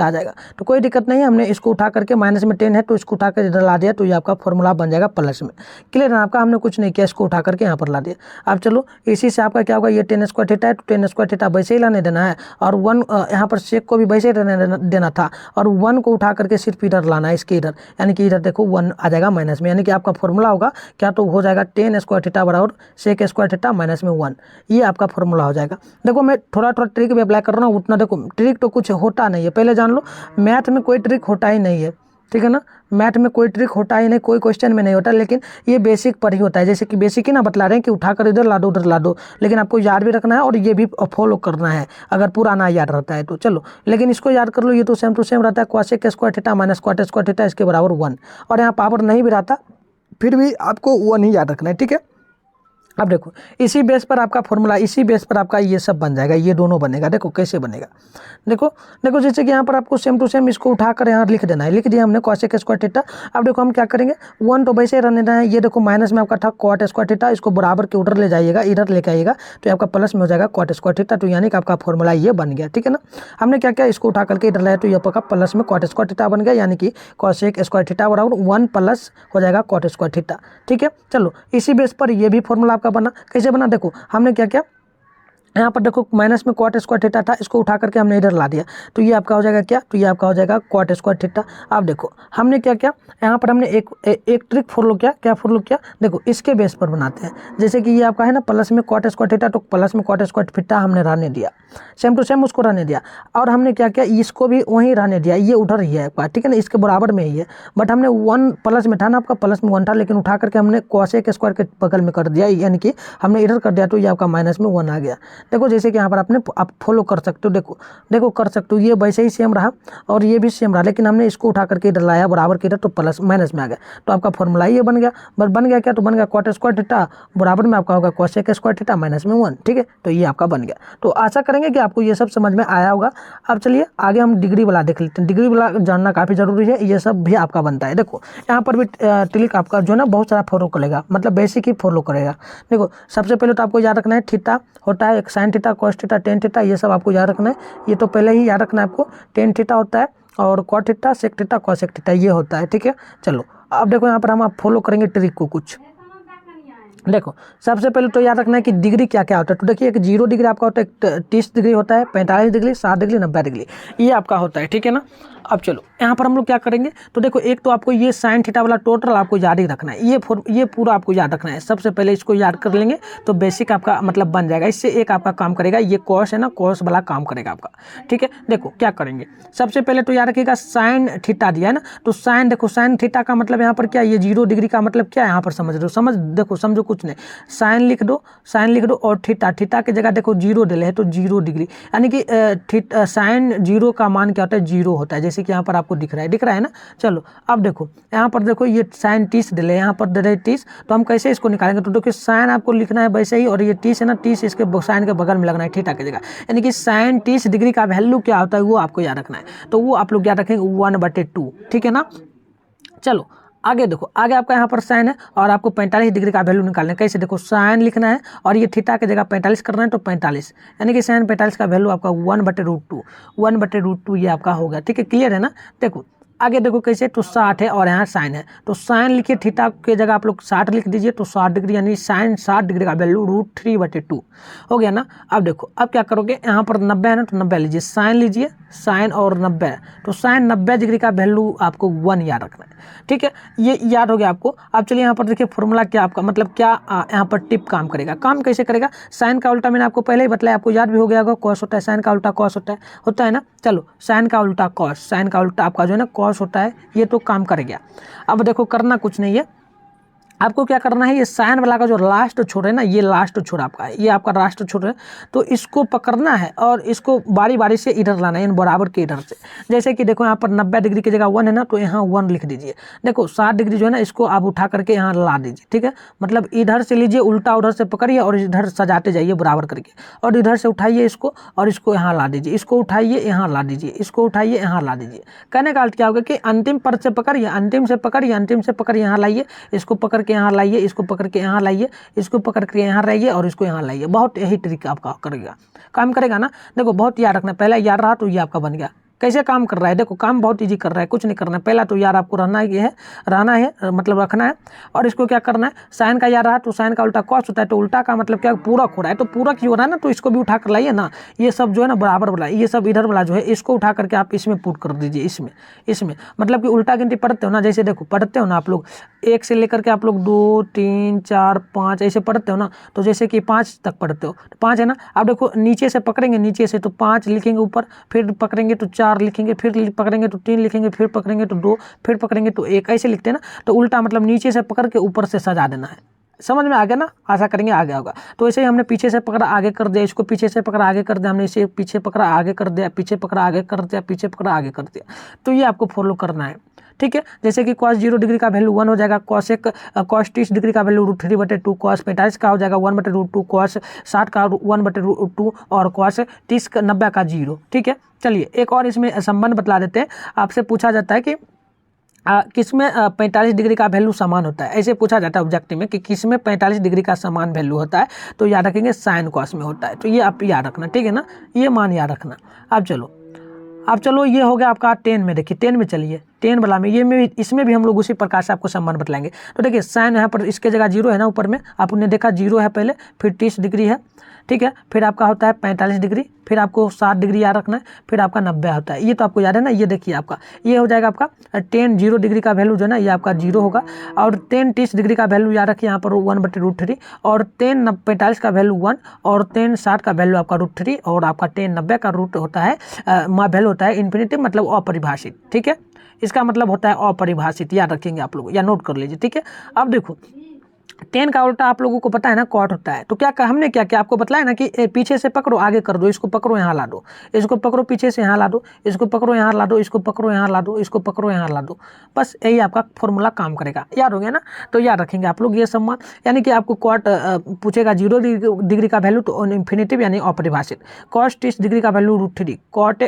आ जाएगा, तो कोई दिक्कत नहीं है। हमने इसको उठा करके, माइनस में 10 है तो इसको उठा कर इधर ला दिया, तो ये आपका फॉर्मूला बन जाएगा प्लस में। क्लियर है आपका, हमने कुछ नहीं किया, इसको उठा करके यहाँ पर ला दिया। अब चलो इसी से आपका क्या होगा, ये टेन स्क्वायर थीटा है तो टेन स्क्वायर थीटा वैसे ही लाने देना है, और 1 यहाँ पर सेक को भी वैसे ही रहने देना था, और 1 को उठा करके सिर्फ इधर लाना है, इसके इधर, यानी कि इधर देखो 1 आ जाएगा माइनस में, यानी कि आपका फॉर्मूला होगा क्या, तो हो जाएगा टेन स्क्वायर थीटा बराबर सेक स्क्वायर थीटा माइनस में 1, ये आपका फॉर्मूला हो जाएगा। देखो मैं थोड़ा ट्रिक भी अप्लाई कर रहा हूँ, उतना देखो ट्रिक तो कुछ होता नहीं है, पहले जान लो, मैथ में कोई ट्रिक होता ही नहीं है, ठीक है ना। मैथ में कोई ट्रिक होता ही नहीं, कोई क्वेश्चन में नहीं होता, लेकिन ये बेसिक पर ही होता है। जैसे कि बेसिक ही ना बतला रहे हैं कि उठाकर इधर ला दो उधर ला दो, लेकिन आपको याद भी रखना है और ये भी फॉलो करना है, अगर पूरा ना याद रहता है तो। चलो लेकिन इसको याद कर लो, ये तो सेम टू सेम रहता है, cosec square theta minus cot square theta, इसके बराबर 1, और यहाँ पावर नहीं भी रहता फिर भी आपको 1 ही याद रखना है, ठीक है। अब देखो इसी बेस पर आपका फॉर्मूला, इसी बेस पर आपका ये सब बन जाएगा, ये दोनों बनेगा। देखो कैसे बनेगा, देखो जैसे कि यहाँ पर आपको सेम टू सेम इसको उठाकर यहाँ लिख देना है, लिख दिया हमने कॉसेक स्क्वायर थीटा। अब देखो हम क्या करेंगे, 1 तो वैसे ही रहने देना है, ये देखो माइनस में आपका था कॉट स्क्वायर थीटा, इसको बराबर के उधर ले जाइएगा, इधर लेके आइएगा, तो आपका प्लस में हो जाएगा कॉट स्क्वायर थीटा, तो यानी कि आपका फॉर्मूला ये बन गया, ठीक है ना। हमने क्या किया, इसको उठा करके इधर लाया, तो ये आपका प्लस में कॉट स्क्वायर थीटा बन गया, यानी कि कॉसेक स्क्वायर थीटा बराबर 1 प्लस हो जाएगा कॉट स्क्वायर थीटा, ठीक है। चलो इसी बेस पर ये भी फॉर्मूला आपका बना, कैसे बना, देखो हमने क्या किया, यहाँ पर देखो माइनस में कॉट स्क्वायर थीटा था, इसको उठा करके हमने इधर ला दिया, तो ये आपका हो जाएगा क्या, तो ये आपका हो जाएगा कॉट स्क्वायर थीटा। अब देखो हमने क्या किया, यहाँ पर हमने एक ट्रिक फॉलो किया, क्या फॉलो किया, देखो इसके बेस पर बनाते हैं। जैसे कि ये आपका है ना प्लस में कॉट स्क्वायर थीटा, तो प्लस में कॉट स्क्वायर थीटा हमने रहने दिया, सेम टू सेम उसको रहने दिया, और हमने क्या किया, इसको भी वहीं रहने दिया, ये उधर ही है आपका, ठीक है ना, इसके बराबर में ही है, बट हमने 1 प्लस में था ना, आपका प्लस में 1 था, लेकिन उठा करके हमने कॉसेक स्क्वायर के बगल में कर दिया, यानी कि हमने इधर कर दिया, तो ये आपका माइनस में 1 आ गया। देखो जैसे कि यहाँ पर आप फॉलो कर सकते हो, देखो कर सकते हो, ये वैसे ही सेम रहा और ये भी सेम रहा, लेकिन हमने इसको उठा करके इधर लाया बराबर के इधर, तो प्लस माइनस में आ गया, तो आपका फॉर्मूला ये बन गया। बस बन गया क्या, तो बन गया कॉट स्क्वायर थीटा बराबर में आपका होगा कॉसेक स्क्वायर थीटा माइनस में 1, ठीक है, तो ये आपका बन गया। तो आशा करेंगे कि आपको ये सब समझ में आया होगा। अब चलिए आगे हम डिग्री वाला देख लेते हैं, डिग्री वाला जानना काफ़ी जरूरी है, ये सब भी आपका बनता है। देखो यहाँ पर भी ट्रिक आपका जो है ना बहुत सारा फॉलो करेगा, मतलब बेसिक ही फॉलो करेगा। देखो सबसे पहले तो आपको याद रखना है, थीटा होता है एक sign theta, cos theta, tan theta, ये सब आपको याद रखना है, ये तो पहले ही याद रखना है आपको। टेन थीटा होता है और cot theta, sec theta, cosec theta, ये होता है, ठीक है। चलो अब देखो यहाँ पर हम आप फॉलो करेंगे ट्रिक को कुछ। देखो सबसे पहले तो याद रखना है कि डिग्री क्या क्या होता है। तो देखिए एक 0 डिग्री आपका होता है, 30 डिग्री होता है, 45 डिग्री, 60 डिग्री, 90 डिग्री, ये आपका होता है, ठीक है ना। अब चलो यहाँ पर हम लोग क्या करेंगे, तो देखो एक तो आपको ये साइन थीटा वाला टोटल आपको याद ही रखना है, ये पूरा आपको याद रखना है। सबसे पहले इसको याद कर लेंगे तो बेसिक आपका मतलब बन जाएगा। इससे एक आपका काम करेगा, ये कॉस है ना, कॉस वाला काम करेगा आपका, ठीक है। देखो क्या करेंगे, सबसे पहले तो याद रखिएगा साइन थीटा दिया है ना, तो साइन देखो साइन थीटा का मतलब यहाँ पर क्या, ये 0 डिग्री का मतलब क्या है यहाँ पर समझ रहे हो, देखो समझो कुछ नहीं, साइन लिख दो और थीटा की जगह देखो 0 डाले है तो 0 डिग्री, यानी कि साइन 0 का मान क्या होता है, 0 होता है, जैसे कि यहाँ पर आपको दिख रहा है ना। चलो अब देखो यहाँ पर देखो ये साइन 30 डले, यहाँ पर दे 30, तो हम कैसे इसको निकालेंगे, तो देखो साइन आपको लिखना है वैसे ही, और ये 30 है ना, 30 इसके साइन के बगल में लगना है थीटा की जगह, यानी कि साइन 30 डिग्री का वैल्यू क्या होता है वो आपको याद रखना है, तो वो आप लोग याद रखेंगे 1/2, ठीक है ना। चलो आगे देखो, आगे आपका यहाँ पर साइन है और आपको 45 डिग्री का वैल्यू निकालना है। कैसे, देखो साइन लिखना है और ये थीटा की जगह 45 करना है, तो 45 यानी कि साइन 45 का वैल्यू आपका 1/√2, 1/√2 ये आपका हो गया, ठीक है, क्लियर है ना। देखो आगे देखो कैसे, तो 60 है और यहाँ साइन है, तो साइन लिखिए, थीटा की जगह आप लोग 60 लिख दीजिए, तो 60 डिग्री यानी साइन 60 डिग्री का वैल्यू √3/2 हो गया ना। अब देखो अब क्या करोगे, यहाँ पर 90 है ना, तो 90 लीजिए, साइन लीजिए, साइन और 90, तो साइन 90 डिग्री का वैल्यू आपको 1 याद रखना है, ठीक है, ये याद हो गया आपको। अब चलिए यहाँ पर देखिए फॉर्मूला क्या आपका मतलब क्या यहाँ पर टिप काम करेगा, काम कैसे करेगा, साइन का उल्टा मैंने आपको पहले ही बताया, आपको याद भी हो गया होगा, कॉस होता है, साइन का उल्टा कॉस होता है ना। चलो साइन का उल्टा कॉस, साइन का उल्टा आपका जो है ना कॉस होता है, ये तो काम कर गया। अब देखो करना कुछ नहीं है, आपको क्या करना है, ये साइन वाला का जो लास्ट छोर है ना, ये लास्ट छोर आपका है, ये आपका लास्ट छोर है, तो इसको पकड़ना है और इसको बारी बारी से इधर लाना है, बराबर के इधर से। जैसे कि देखो यहाँ पर 90 डिग्री की जगह 1 है ना, तो यहाँ 1 लिख दीजिए। देखो 60 डिग्री जो है ना, इसको आप उठा करके यहाँ ला दीजिए, ठीक है, मतलब इधर से लीजिए, उल्टा उधर से पकड़िए और इधर सजाते जाइए बराबर करके, और इधर से उठाइए इसको और इसको यहाँ ला दीजिए, इसको उठाइए यहाँ ला दीजिए, इसको उठाइए यहाँ ला दीजिए। कहने का अर्थ क्या होगा कि अंतिम पद से पकड़िए, अंतिम से पकड़िए यहाँ लाइए, इसको पकड़ के यहाँ लाइए, इसको पकड़ के यहाँ लाइए, इसको पकड़ के यहाँ लाइए और इसको यहाँ लाइए। बहुत यही ट्रिक आपका करेगा, काम करेगा ना। देखो बहुत याद रखना, पहला याद रहा तो ये आपका बन गया। कैसे काम कर रहा है, देखो काम बहुत इजी कर रहा है, कुछ नहीं करना है, पहला तो यार आपको रहना है मतलब रखना है, और इसको क्या करना है, साइन का यार रहा तो साइन का उल्टा कॉस होता है, तो उल्टा का मतलब क्या, पूरक हो रहा है, तो पूरक ही हो रहा है ना, तो इसको भी उठा कर लाइए ना, ये सब जो है ना बराबर वाला, ये सब इधर वाला जो है इसको उठा करके आप इसमें पुट कर दीजिए, इसमें मतलब कि उल्टा गिनती पढ़ते हो ना, जैसे देखो पढ़ते हो ना आप लोग 1 से लेकर के आप लोग 2 3 4 5 ऐसे पढ़ते हो ना, तो जैसे कि 5 तक पढ़ते हो, 5 है ना। अब देखो नीचे से पकड़ेंगे, नीचे से तो 5 लिखेंगे ऊपर, फिर पकड़ेंगे तो 4 लिखेंगे, फिर पकड़ेंगे तो 3 लिखेंगे, फिर पकड़ेंगे तो 2, फिर पकड़ेंगे तो 1, ऐसे लिखते हैं ना। तो उल्टा मतलब नीचे से पकड़ के ऊपर से सजा देना है, समझ में आ गया ना, आशा करेंगे आ गया होगा। तो ऐसे ही हमने पीछे से पकड़ा आगे कर दिया, इसको पीछे से पकड़ा आगे कर दिया, हमने इसे पीछे पकड़ा आगे कर दिया, पीछे पकड़ा आगे कर दिया, पीछे पकड़ा आगे कर दिया, तो ये आपको फॉलो करना है, ठीक है। जैसे कि cos 0 डिग्री का वैल्यू 1 हो जाएगा, cos 30 डिग्री का वैल्यू √3/2, cos 45 का हो जाएगा 1/√2, cos 60 का 1/√2 और cos 30 का 90 का 0, ठीक है। चलिए एक और इसमें संबंध बतला देते हैं। आपसे पूछा जाता है कि किसमें 45 डिग्री का वैल्यू समान होता है, ऐसे पूछा जाता है ऑब्जेक्टिव में कि किसमें 45 डिग्री का समान वैल्यू होता है, तो याद रखेंगे साइन कॉस में होता है, तो ये आप याद रखना, ठीक है ना, ये मान याद रखना। अब चलो ये हो गया आपका 10 में, देखिए 10 में चलिए, 10 वाला में ये में इसमें भी हम लोग उसी प्रकार से आपको संबंध बतलाएंगे। तो देखिए साइन यहाँ पर इसके जगह 0 है ना, ऊपर में आपने देखा 0 है पहले, फिर 30 डिग्री है, ठीक है, फिर आपका होता है 45 डिग्री, फिर आपको 60 डिग्री याद रखना है, फिर आपका 90 होता है, ये तो आपको याद है ना। ये देखिए आपका ये हो जाएगा आपका 10 0 डिग्री का वैल्यू जो है ना, ये आपका 0 होगा, और 10 30 डिग्री का वैल्यू याद रखिए यहाँ पर 1/√3, और 10 45 का वैल्यू 1, और 10 60 का वैल्यू आपका √3, और आपका 10 90 का रूट होता है वैल्यू होता है इन्फिनिटी, मतलब अपरिभाषित, ठीक है, इसका मतलब होता है अपरिभाषित, याद रखेंगे आप लोग या नोट कर लीजिए, ठीक है। अब देखो 10 का उल्टा आप लोगों को पता है ना कॉट होता है, तो क्या हमने क्या क्या आपको बताया ना कि पीछे से पकड़ो आगे कर दो, इसको पकड़ो यहाँ ला दो, इसको पकड़ो पीछे से यहाँ ला दो, इसको पकड़ो यहाँ ला दो, इसको पकड़ो यहाँ ला दो, इसको पकड़ो यहाँ ला दो, बस यही आपका फॉर्मूला काम करेगा, याद हो गया ना। तो याद रखेंगे आप लोग ये सम्मान, यानी कि आपको कॉट पूछेगा 0 डिग्री का वैल्यू तो इन्फिनिटिव यानी अपरिभाषित, cos 30 डिग्री का वैल्यू √3, कॉट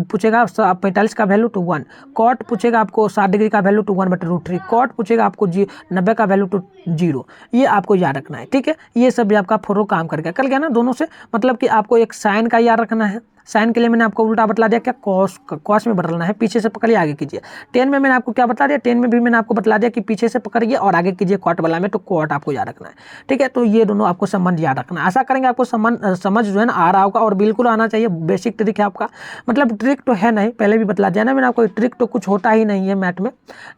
पूछेगा 45 का वैल्यू तो 1, कॉट पूछेगा आपको 60 डिग्री का वैल्यू तो 1/√3, कॉट पूछेगा आपको 90 का वैल्यू टू 0, ये आपको याद रखना है। ठीक है, ये सब भी आपका फोरो काम करके कर गया ना दोनों से। मतलब कि आपको एक साइन का याद रखना है, साइन के लिए मैंने आपको उल्टा बतला दिया, क्या कॉस में बदलना है, पीछे से पकड़िए आगे कीजिए। 10 में मैंने आपको क्या बता दिया, 10 में भी मैंने आपको बतला दिया कि पीछे से पकड़िए और आगे कीजिए क्वाट वाला में, तो क्वाट आपको याद रखना है। ठीक है, तो ये दोनों आपको संबंध याद रखना है। आशा करेंगे आपको समझ जो है ना आ रहा होगा, और बिल्कुल आना चाहिए। बेसिक ट्रिक है आपका, मतलब ट्रिक तो है नहीं, पहले भी बतला दिया ना मैंने आपको, ट्रिक तो कुछ होता ही नहीं है मैथ में,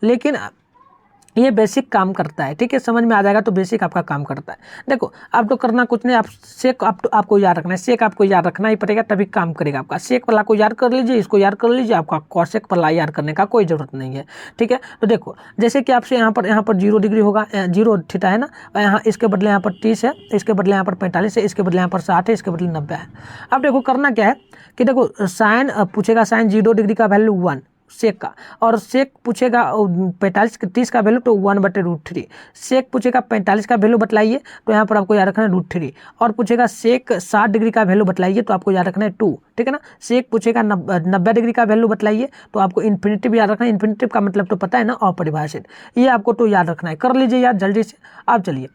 लेकिन ये बेसिक काम करता है। ठीक है, समझ में आ जाएगा तो बेसिक आपका काम करता है। देखो अब तो करना कुछ नहीं, आप सेक आपको याद रखना है, सेक आपको याद रखना ही पड़ेगा तभी काम करेगा आपका। सेक वाला को याद कर लीजिए, इसको याद कर लीजिए, आपका कॉसेक वाला याद करने का कोई जरूरत नहीं है। ठीक है, तो देखो जैसे कि आपसे यहाँ पर 0 डिग्री होगा, 0 थीटा है ना, यहाँ इसके बदले यहाँ पर 30 है, इसके बदले यहाँ पर 45 है, इसके बदले यहाँ पर 60 है, इसके बदले 90 है। अब देखो करना क्या है कि देखो साइन पूछेगा, साइन 0 डिग्री का वैल्यू 1 सेक का, और सेक पूछेगा 30 का वैल्यू तो 1/√3। सेक पूछेगा 45 का वैल्यू बतलाइए, तो यहाँ पर आपको याद रखना है √3। और पूछेगा सेक 60 डिग्री का वैल्यू बतलाइए, तो आपको याद रखना है 2। ठीक है ना, सेक पूछेगा 90 डिग्री का वैल्यू बतलाइए, तो आपको इन्फिनिटिव याद रखना है। इन्फिनिटिव का मतलब तो पता है ना, अपरिभाषित, ये आपको तो याद रखना है। कर लीजिए याद जल्दी से। अब चलिए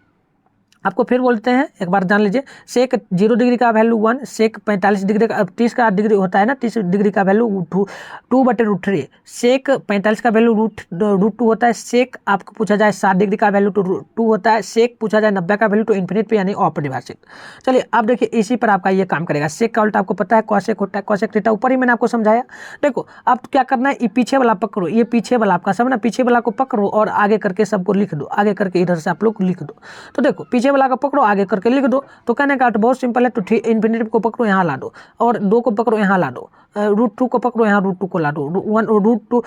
आपको फिर बोलते हैं, एक बार जान लीजिए, सेक 0 डिग्री का वैल्यू 1, सेक 45 डिग्री का 30 का डिग्री होता है ना, 30 डिग्री का वैल्यू 2/√3, सेक 45 का वैल्यू √2 होता है, सेक आपको पूछा जाए 60 डिग्री का वैल्यू तो 2 होता है, सेक पूछा जाए 90 का वैल्यू तो इन्फिनिट यानी अपरिभाषित। चलिए अब देखिए इसी पर आपका ये काम करेगा। सेक का उल्टा आपको पता है कॉसेक होता है, कॉसेक थीटा ऊपर ही मैंने आपको समझाया। देखो अब क्या करना है, ये पीछे वाला पकड़ो, ये पीछे वाला आपका सब ना, पीछे वाला को पकड़ो और आगे करके सबको लिख दो, आगे करके इधर से आप लोग लिख दो। तो देखो पीछे वाला को पकड़ो आगे करके लिख दो, तो कहने का तो बहुत सिंपल है। तो इन्फिनिटिव को पकड़ो यहाँ ला दो, और 2 को पकड़ो यहाँ ला दो, √2 को पकड़ो यहाँ √2 को ला दो, 1 √2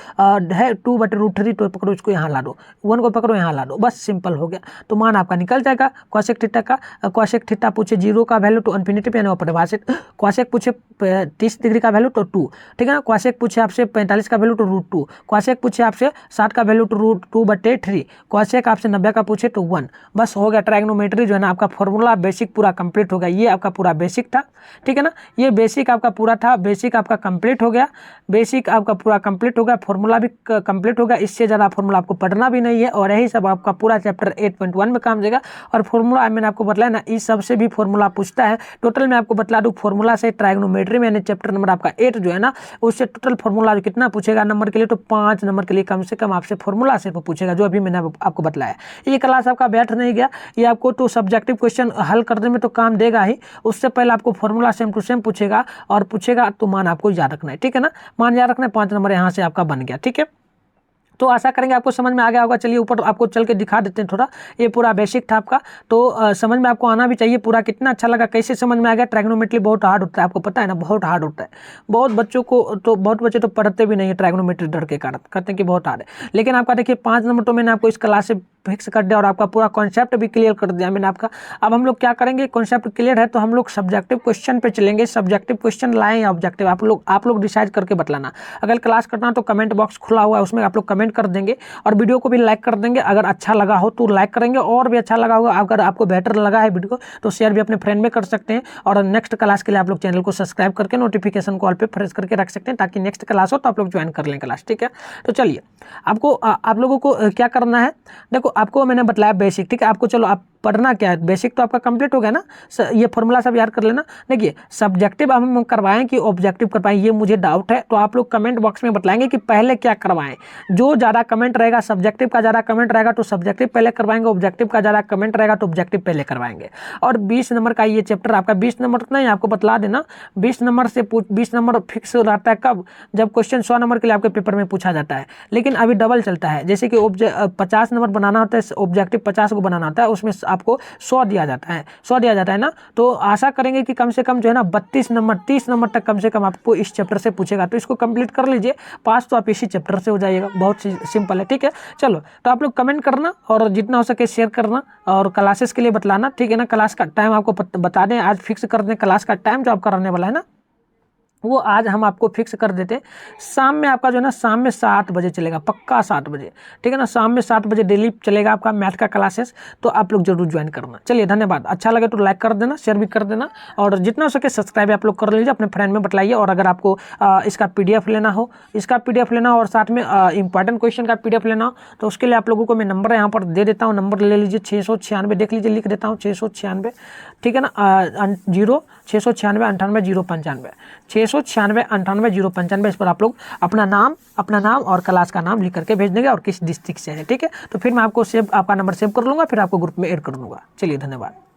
है 2/√3 तो पकड़ो इसको यहाँ ला दो, 1 को पकड़ो यहाँ ला दो, बस सिंपल हो गया। तो मान आपका निकल जाएगा कॉसेक थीटा का। कॉसेक थीटा पूछे 0 का वैल्यू तो इन्फिनिटिव यानी अपरिभाषित, कॉसेक पूछे 30 डिग्री का वैल्यू तो 2। ठीक है ना, कॉसेक पूछे आपसे 45 का वैल्यू तो √2, कॉसेक पूछे आपसे 60 का वैल्यू तो √2/3, कॉसेक आपसे 90 का पूछे तो 1। बस हो गया, ट्रायगोनोमेट्री जो है ना आपका फॉर्मूला बेसिक पूरा कंप्लीट हो गया। ये आपका पूरा बेसिक था। ठीक है ना, ये बेसिक आपका पूरा था, बेसिक आपका कंप्लीट हो गया, बेसिक आपका पूरा कंप्लीट हो गया, फॉर्मूला भी कंप्लीट हो गया। इससे ज़्यादा फॉर्मूला आपको पढ़ना भी नहीं है, और यही सब आपका पूरा चैप्टर 8.1 में काम देगा। और फॉर्मूला मैंने आपको बतलाया ना, इस सबसे भी फॉर्मूला पूछता है। टोटल मैं आपको बतला दूँ, फॉर्मूला से ट्रायगोनोमेट्री में यानी चैप्टर नंबर आपका 8 जो है ना, उससे टोटल फॉर्मूला कितना पूछेगा नंबर के लिए, तो 5 नंबर के लिए कम से कम आपसे फॉर्मूला सिर्फ पूछेगा, जो अभी मैंने आपको बतलाया। ये क्लास आपका बैठ नहीं गया, ये आपको तो सब्जेक्टिव क्वेश्चन हल करने में तो काम देगा ही, उससे पहले आपको फॉर्मूला सेम टू सेम पूछेगा, और पूछेगा तो मान आपको याद रखना है। ठीक है ना, मान याद रखना है, 5 नंबर यहाँ से आपका बन गया। ठीक है, तो आशा करेंगे आपको समझ में आ गया होगा। चलिए ऊपर आपको चल के दिखा देते हैं थोड़ा। ये पूरा बेसिक था आपका, तो समझ में आपको आना भी चाहिए पूरा। कितना अच्छा लगा, कैसे समझ में आ गया। ट्रायगोनोमेट्री बहुत हार्ड होता है, आपको पता है ना, बहुत हार्ड होता है। बहुत बच्चे तो पढ़ते भी नहीं है ट्रायगोनोमेट्री डर के कारण, कहते हैं कि बहुत हार्ड है। लेकिन आपका देखिए 5 नंबर तो मैंने आपको इस क्लास से फिक्स कर दिया, और आपका पूरा कॉन्सेप्ट भी क्लियर कर दिया मैंने आपका। अब हम लोग क्या करेंगे, कॉन्सेप्ट क्लियर है तो हम लोग सब्जेक्टिव क्वेश्चन पे चलेंगे। सब्जेक्टिव क्वेश्चन लाएं या ऑब्जेक्टिव, आप लोग डिसाइड करके बतलाना। अगर क्लास करना तो कमेंट बॉक्स खुला हुआ है, उसमें आप लोग कमेंट कर देंगे, और वीडियो को भी लाइक कर देंगे। अगर अच्छा लगा हो तो लाइक करेंगे, और भी अच्छा लगा होगा, अगर आपको बेटर लगा है वीडियो तो शेयर भी अपने फ्रेंड में कर सकते हैं। और नेक्स्ट क्लास के लिए आप लोग चैनल को सब्सक्राइब करके नोटिफिकेशन को ऑल पे प्रेस करके रख सकते हैं, ताकि नेक्स्ट क्लास हो तो आप लोग ज्वाइन कर लें क्लास। ठीक है, तो चलिए आपको आप लोगों को क्या करना है, देखो आपको मैंने बतलाया बेसिक। ठीक है, आपको चलो आप पढ़ना क्या है, बेसिक तो आपका कंप्लीट हो गया ना, ये फॉर्मूला सब याद कर लेना। देखिए सब्जेक्टिव अब हम करवाएं कि ऑब्जेक्टिव करवाएं, ये मुझे डाउट है, तो आप लोग कमेंट बॉक्स में बताएंगे कि पहले क्या करवाएं। जो ज़्यादा कमेंट रहेगा, सब्जेक्टिव का ज़्यादा कमेंट रहेगा तो सब्जेक्टिव पहले करवाएंगे, ऑब्जेक्टिव का ज़्यादा कमेंट रहेगा तो ऑब्जेक्टिव पहले करवाएंगे। और 20 नंबर का ये चैप्टर आपका 20 नंबर नहीं, आपको बतला देना 20 नंबर से 20 नंबर फिक्स रहता है कब, जब क्वेश्चन 100 नंबर के लिए आपके पेपर में पूछा जाता है। लेकिन अभी डबल चलता है, जैसे कि 50 नंबर बनाना होता है, ऑब्जेक्टिव 50 को बनाना होता है, उसमें आपको 100 दिया जाता है ना। तो आशा करेंगे कि कम से कम जो है ना 32 नंबर 30 नंबर तक कम से कम आपको इस चैप्टर से पूछेगा, तो इसको कंप्लीट कर लीजिए, पास तो आप इसी चैप्टर से हो जाइएगा। बहुत सिंपल है। ठीक है, चलो तो आप लोग कमेंट करना, और जितना हो सके शेयर करना, और क्लासेस के लिए बतलाना। ठीक है ना, क्लास का टाइम आपको बता दें, आज फिक्स कर दें क्लास का टाइम जो आपका रहने वाला है ना, वो आज हम आपको फिक्स कर देते। शाम में आपका जो है ना शाम में 7 बजे चलेगा, पक्का 7 बजे, ठीक है ना। शाम में 7 बजे डेली चलेगा आपका मैथ का क्लासेस, तो आप लोग जरूर ज्वाइन करना। चलिए धन्यवाद। अच्छा लगे तो लाइक कर देना, शेयर भी कर देना, और जितना हो सके सब्सक्राइब आप लोग कर लीजिए, अपने फ्रेंड में बतलाइए। और अगर आपको इसका PDF लेना हो, और साथ में इंपॉर्टेंट क्वेश्चन का PDF लेना हो, तो उसके लिए आप लोगों को मैं नंबर यहाँ पर दे देता हूँ। नंबर ले लीजिए 696, देख लीजिए, लिख देता हूँ 696, ठीक है ना, 696 095, 696 095। इस पर आप लोग अपना नाम और क्लास का नाम लिख करके भेज देंगे और किस डिस्ट्रिक्ट से है, ठीक है। तो फिर मैं आपको आपका नंबर सेव कर लूँगा, फिर आपको ग्रुप में ऐड कर दूँगा। चलिए धन्यवाद।